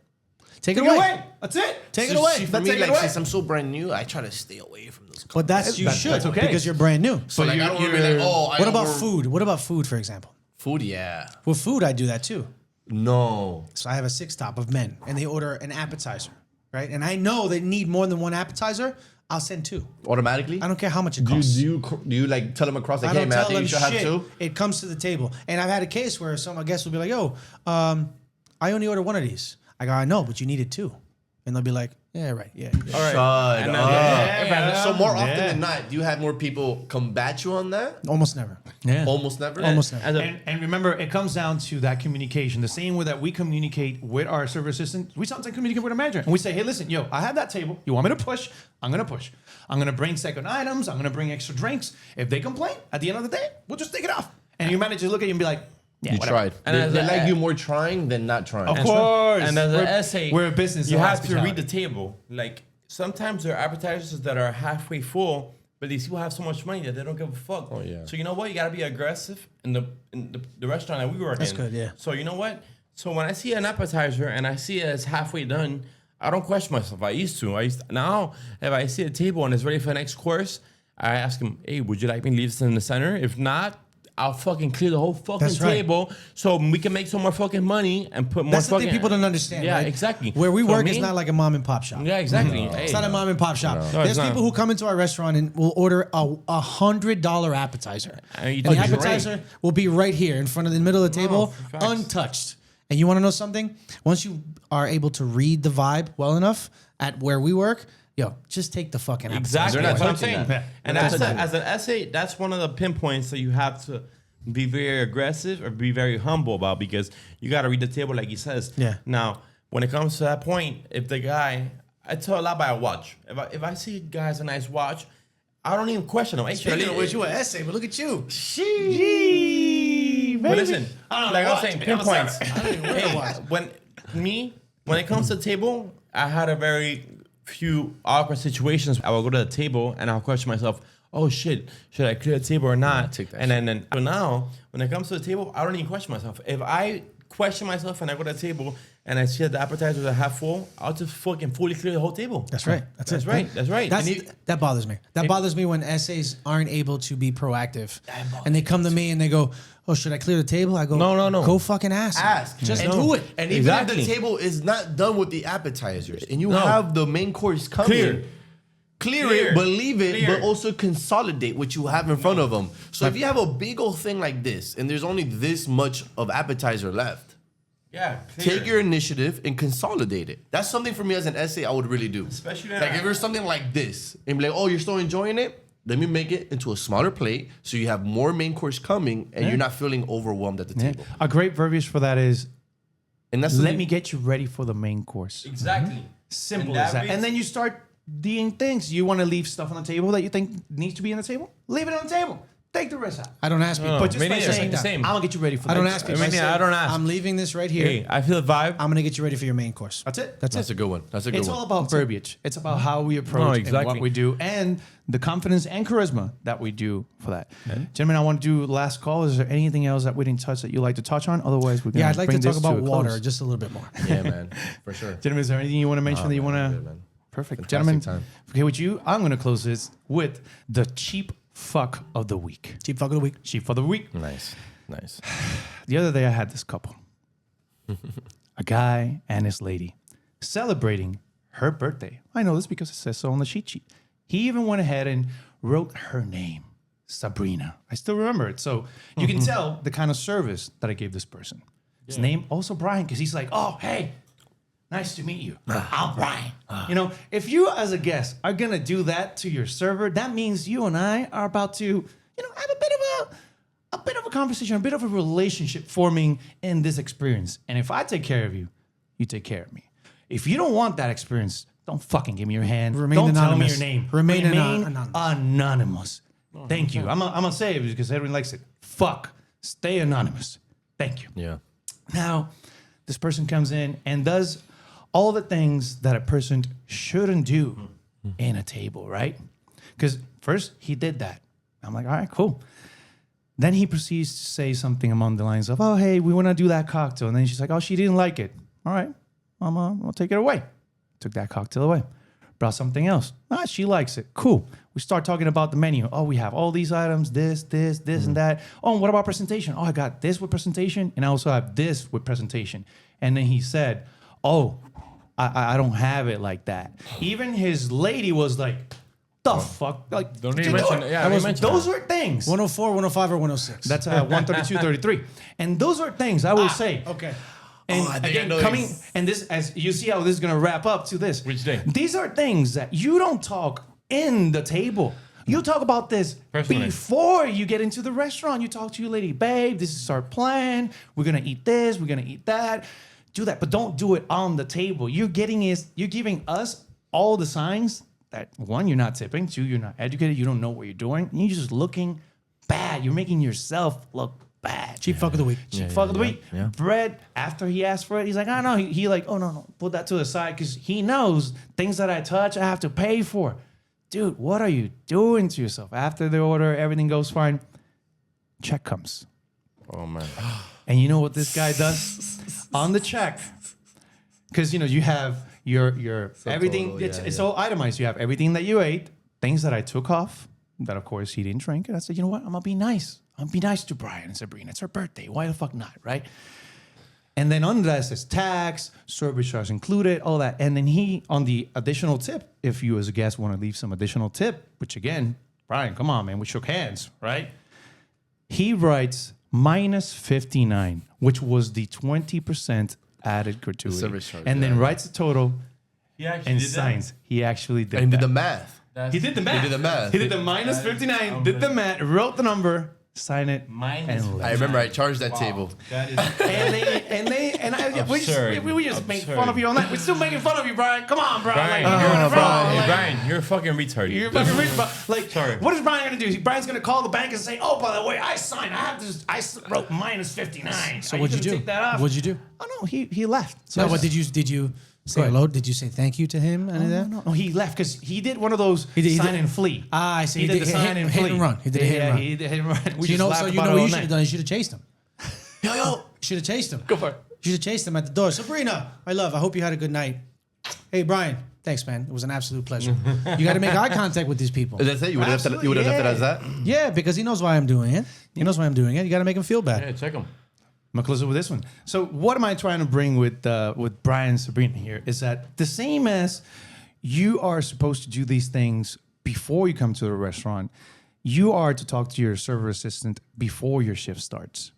Take it away. That's it. Take it away. See, for That's me, take it like, away. since I'm so brand new, I try to stay away from those. But that's you That's- should that's okay. because you're brand new. So like, I don't want to be like, What about food? What about food, for example? Food, yeah. With food, I do that too. No. So I have a 6-top of men, and they order an appetizer, right? And I know they need more than one appetizer. I'll send 2. Automatically? I don't care how much it Do costs. you like tell them across like, I hey don't man, I tell think them you should have shit. 2? It comes to the table, and I've had a case where some guests will be like, "Yo, I only order one of these." I go, "I know, but you needed 2," and they'll be like, "Yeah, right, yeah." All right. Shut And up. then- Yeah, So more often yeah. than not, do you have more people combat you on that? Almost never. Yeah. Almost never. Almost never. As a, And remember, it comes down to that communication. The same way that we communicate with our server assistant, we sometimes communicate with our manager. And we say, hey, listen, yo, I have that table. You want me to push? I'm going to push. I'm going to bring second items. I'm going to bring extra drinks. If they complain, at the end of the day, we'll just take it off. And your manager look at you and be like, yeah, You whatever. tried. And They, as they a- like you more trying than not trying. Of course. And as an We're- essay, we're a business You of have to read hospitality. the table. Like sometimes there are appetizers that are halfway full, but these people have so much money that they don't give a fuck. Oh, yeah. So you know what? You gotta be aggressive in the restaurant that we work That's in. good, yeah. So you know what? So when I see an appetizer and I see it's halfway done, I don't question myself. I used to. Now if I see a table and it's ready for the next course, I ask him, hey, would you like me to leave this in the center? If not, I'll fucking clear the whole fucking That's right. table so we can make some more fucking money and put more That's the fucking... thing people don't understand. Yeah, right? exactly. Where we For work me- is not like a mom and pop shop. Yeah, exactly. Hey, It's not a mom and pop shop. No, There's it's not. people who come into our restaurant and will order a $100 appetizer. And you And do the great. appetizer will be right here in front of the middle of the table, facts. untouched. And you want to know something? Once you are able to read the vibe well enough at where we work, yo, just take the fucking appetizer. Exactly. They're not That's what I'm touching saying. that. And They're not as, touching as an essay, that's one of the pinpoints that you have to be very aggressive or be very humble about because you got to read the table like he says. Yeah. Now, when it comes to that point, if the guy, I tell a lot by a watch. If I see a guy has a nice watch, I don't even question him. Hey, should I Speaking of leave- which, you an essay, but look at you. But listen, like I'm saying, watch, I'm a pinpoints. server. Hey, when it comes to the table, I had a very few awkward situations. I will go to the table and I'll question myself, oh shit, should I clear the table or not? Take that And then so now, when it comes to the table, I don't even question myself. If I question myself and I go to the table and I see that the appetizers are half full, I'll just fucking fully clear the whole table. That's right. That's it. right. That's right. That bothers me. That bothers me when essays aren't able to be proactive. And they come to me and they go, oh, should I clear the table? I go, No. Go fucking ask. Ask. Just And- do it. And even Exactly. if the table is not done with the appetizers and you No. have the main course coming, clear Clear. it, believe it, Clear. but also consolidate what you have in front of them. So if you have a big old thing like this and there's only this much of appetizer left, Yeah. Clear. take your initiative and consolidate it. That's something for me as an essay I would really do. Especially like if there's something like this and be like, oh, you're still enjoying it? Let me make it into a smaller plate so you have more main course coming and you're not feeling overwhelmed at the Yeah. table. A great verbiage for that is, And that's let something- me get you ready for the main course. Exactly. Simple And as that. means- And then you start doing things. You want to leave stuff on the table that you think needs to be on the table? Leave it on the table. Take the rest out. I don't ask people. But just me by neither. saying, The same. I'm going to get you ready for I don't next ask course. people. I mean, say, I don't ask. I'm leaving this right here. Hey, I feel the vibe. I'm going to get you ready for your main course. That's it. That's That's it. a good one. That's a good It's one. all about verbiage. It's about how we approach and exactly. what we do and the confidence and charisma that we do for that. Gentlemen, I want to do last call. Is there anything else that we didn't touch that you'd like to touch on? Otherwise, we're going Yeah, I'd like to bring talk this about a water close. just a little bit more. Yeah, man, for sure. Gentlemen, is there anything you want to mention that you want Good, to... man. Perfect. Fantastic Gentlemen, time. okay, with you, I'm going to close this with the cheap fuck of the week. Cheap fuck of the week. Cheap for the week. Nice, nice. The other day, I had this couple, a guy and his lady, celebrating her birthday. I know this because it says so on the cheat sheet. He even went ahead and wrote her name, Sabrina. I still remember it. So you can tell the kind of service that I gave this person. His name also Brian, because he's like, oh, hey, nice to meet you. I'm Brian. You know, if you as a guest are gonna do that to your server, that means you and I are about to, have a bit of a conversation, a bit of a relationship forming in this experience. And if I take care of you, you take care of me. If you don't want that experience, don't fucking give me your hand. Remain don't anonymous. tell me your name. Remain anonymous. anonymous. Thank you. I'm gonna say it because everyone likes it. Fuck. Stay anonymous. Thank you. Yeah. Now, this person comes in and does all the things that a person shouldn't do in a table, right? Because first he did that. I'm like, all right, cool. Then he proceeds to say something along the lines of, oh, hey, we want to do that cocktail. And then she's like, oh, she didn't like it. All right. I'll take it away. Took that cocktail away. Brought something else. She likes it. Cool. We start talking about the menu. Oh, we have all these items, this, and that. Oh, and what about presentation? Oh, I got this with presentation, and I also have this with presentation. And then he said, oh, I don't have it like that. Even his lady was like, the fuck? Like, Don't did even you do mention it? it. Yeah, don't mention Those that. are things. 104, 105, or 106? That's 132, 33. And those are things I will say. Okay. And I think I again, know coming these. and this, as you see how this is gonna wrap up to this. Which day? These are things that you don't talk in the table. You talk about this Personally. before you get into the restaurant. You talk to your lady, babe. This is our plan. We're gonna eat this. We're gonna eat that. Do that, but don't do it on the table. You're giving us all the signs that one, you're not tipping. Two, you're not educated. You don't know what you're doing. And you're just looking bad. You're making yourself look bad. Cheap fuck of the week. Fuck of the week. yeah. Bread, after he asked for it, he's like, oh no. He like, oh no, put that to the side because he knows things that I touch, I have to pay for. Dude, what are you doing to yourself? After the order, everything goes fine. Check comes. Oh man. And you know what this guy does? On the check, because you have your everything, total, it's all itemized. You have everything that you ate, things that I took off, that of course he didn't drink. And I said, you know what? I'm gonna be nice. I'm gonna be nice to Brian and Sabrina. It's her birthday. Why the fuck not, right? And then under that says tax, service charge included, all that. And then he, on the additional tip, if you as a guest want to leave some additional tip, which again, Brian, come on, man, we shook hands, right? He writes minus 59, which was the 20% added gratuity. service charge, and then writes the total He actually and did that? signs. He actually did And that. did the math. He did the math. did the math. He did the minus 59, did the math, wrote the number, signed it, Minus and I left. remember I charged that table. That is we just make fun of you on that. We're still making fun of you, Brian. Come on, Brian. Brian. Like, You're, you're Brian, like, Brian, you're fucking retarded. you're fucking rich, but like, Sorry. what is Brian gonna do? Brian's gonna call the bank and say, "Oh, by the way, I signed. I wrote minus 59." So what'd you do? Take that off? What'd you do? Oh no, he left. No, what did you say ahead. hello? Did you say thank you to him? Any of that? No, he left because he did one of those He did- sign and flee. Ah, I see. He He did did the sign and hit flee. and run. He did a hit and run. He did hit and run. We So you just know, laughed so you about know it what all you should night. have done? You should have chased him. Yo. Should have chased him. Go for it. You should have chased him at the door. Sabrina, my love, I hope you had a good night. Hey, Brian, thanks, man. It was an absolute pleasure. You got to make eye contact with these people. That's it? You would have left it as that? Yeah, because he knows why I'm doing it. He knows why I'm doing it. You got to make him feel bad. Yeah, check him. I'm gonna close it with this one. So what am I trying to bring with Brian and Sabrina here is that the same as you are supposed to do these things before you come to the restaurant, you are to talk to your server assistant before your shift starts.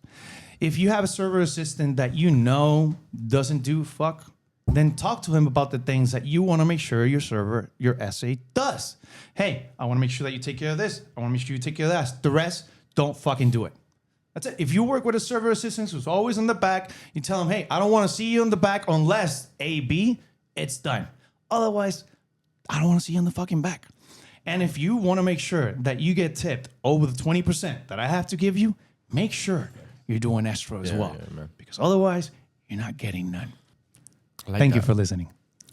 If you have a server assistant that you know doesn't do fuck, then talk to him about the things that you want to make sure your server, your SA does. Hey, I want to make sure that you take care of this. I want to make sure you take care of that. The rest, don't fucking do it. That's it. If you work with a server assistant who's always in the back, you tell them, hey, I don't want to see you in the back unless A, B, it's done. Otherwise, I don't want to see you in the fucking back. And if you want to make sure that you get tipped over the 20% that I have to give you, make sure you're doing extra as well. Yeah, man. Because otherwise, you're not getting none. Like Thank you that. for listening.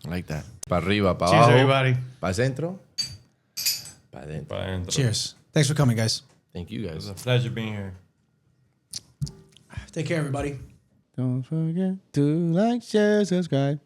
I like that. Pa arriba, pa Cheers, abajo. everybody. Pa centro. Pa adentro. Brian, Cheers. Thanks for coming, guys. Thank you guys. It's a pleasure being here. Take care, everybody. Don't forget to like, share, subscribe.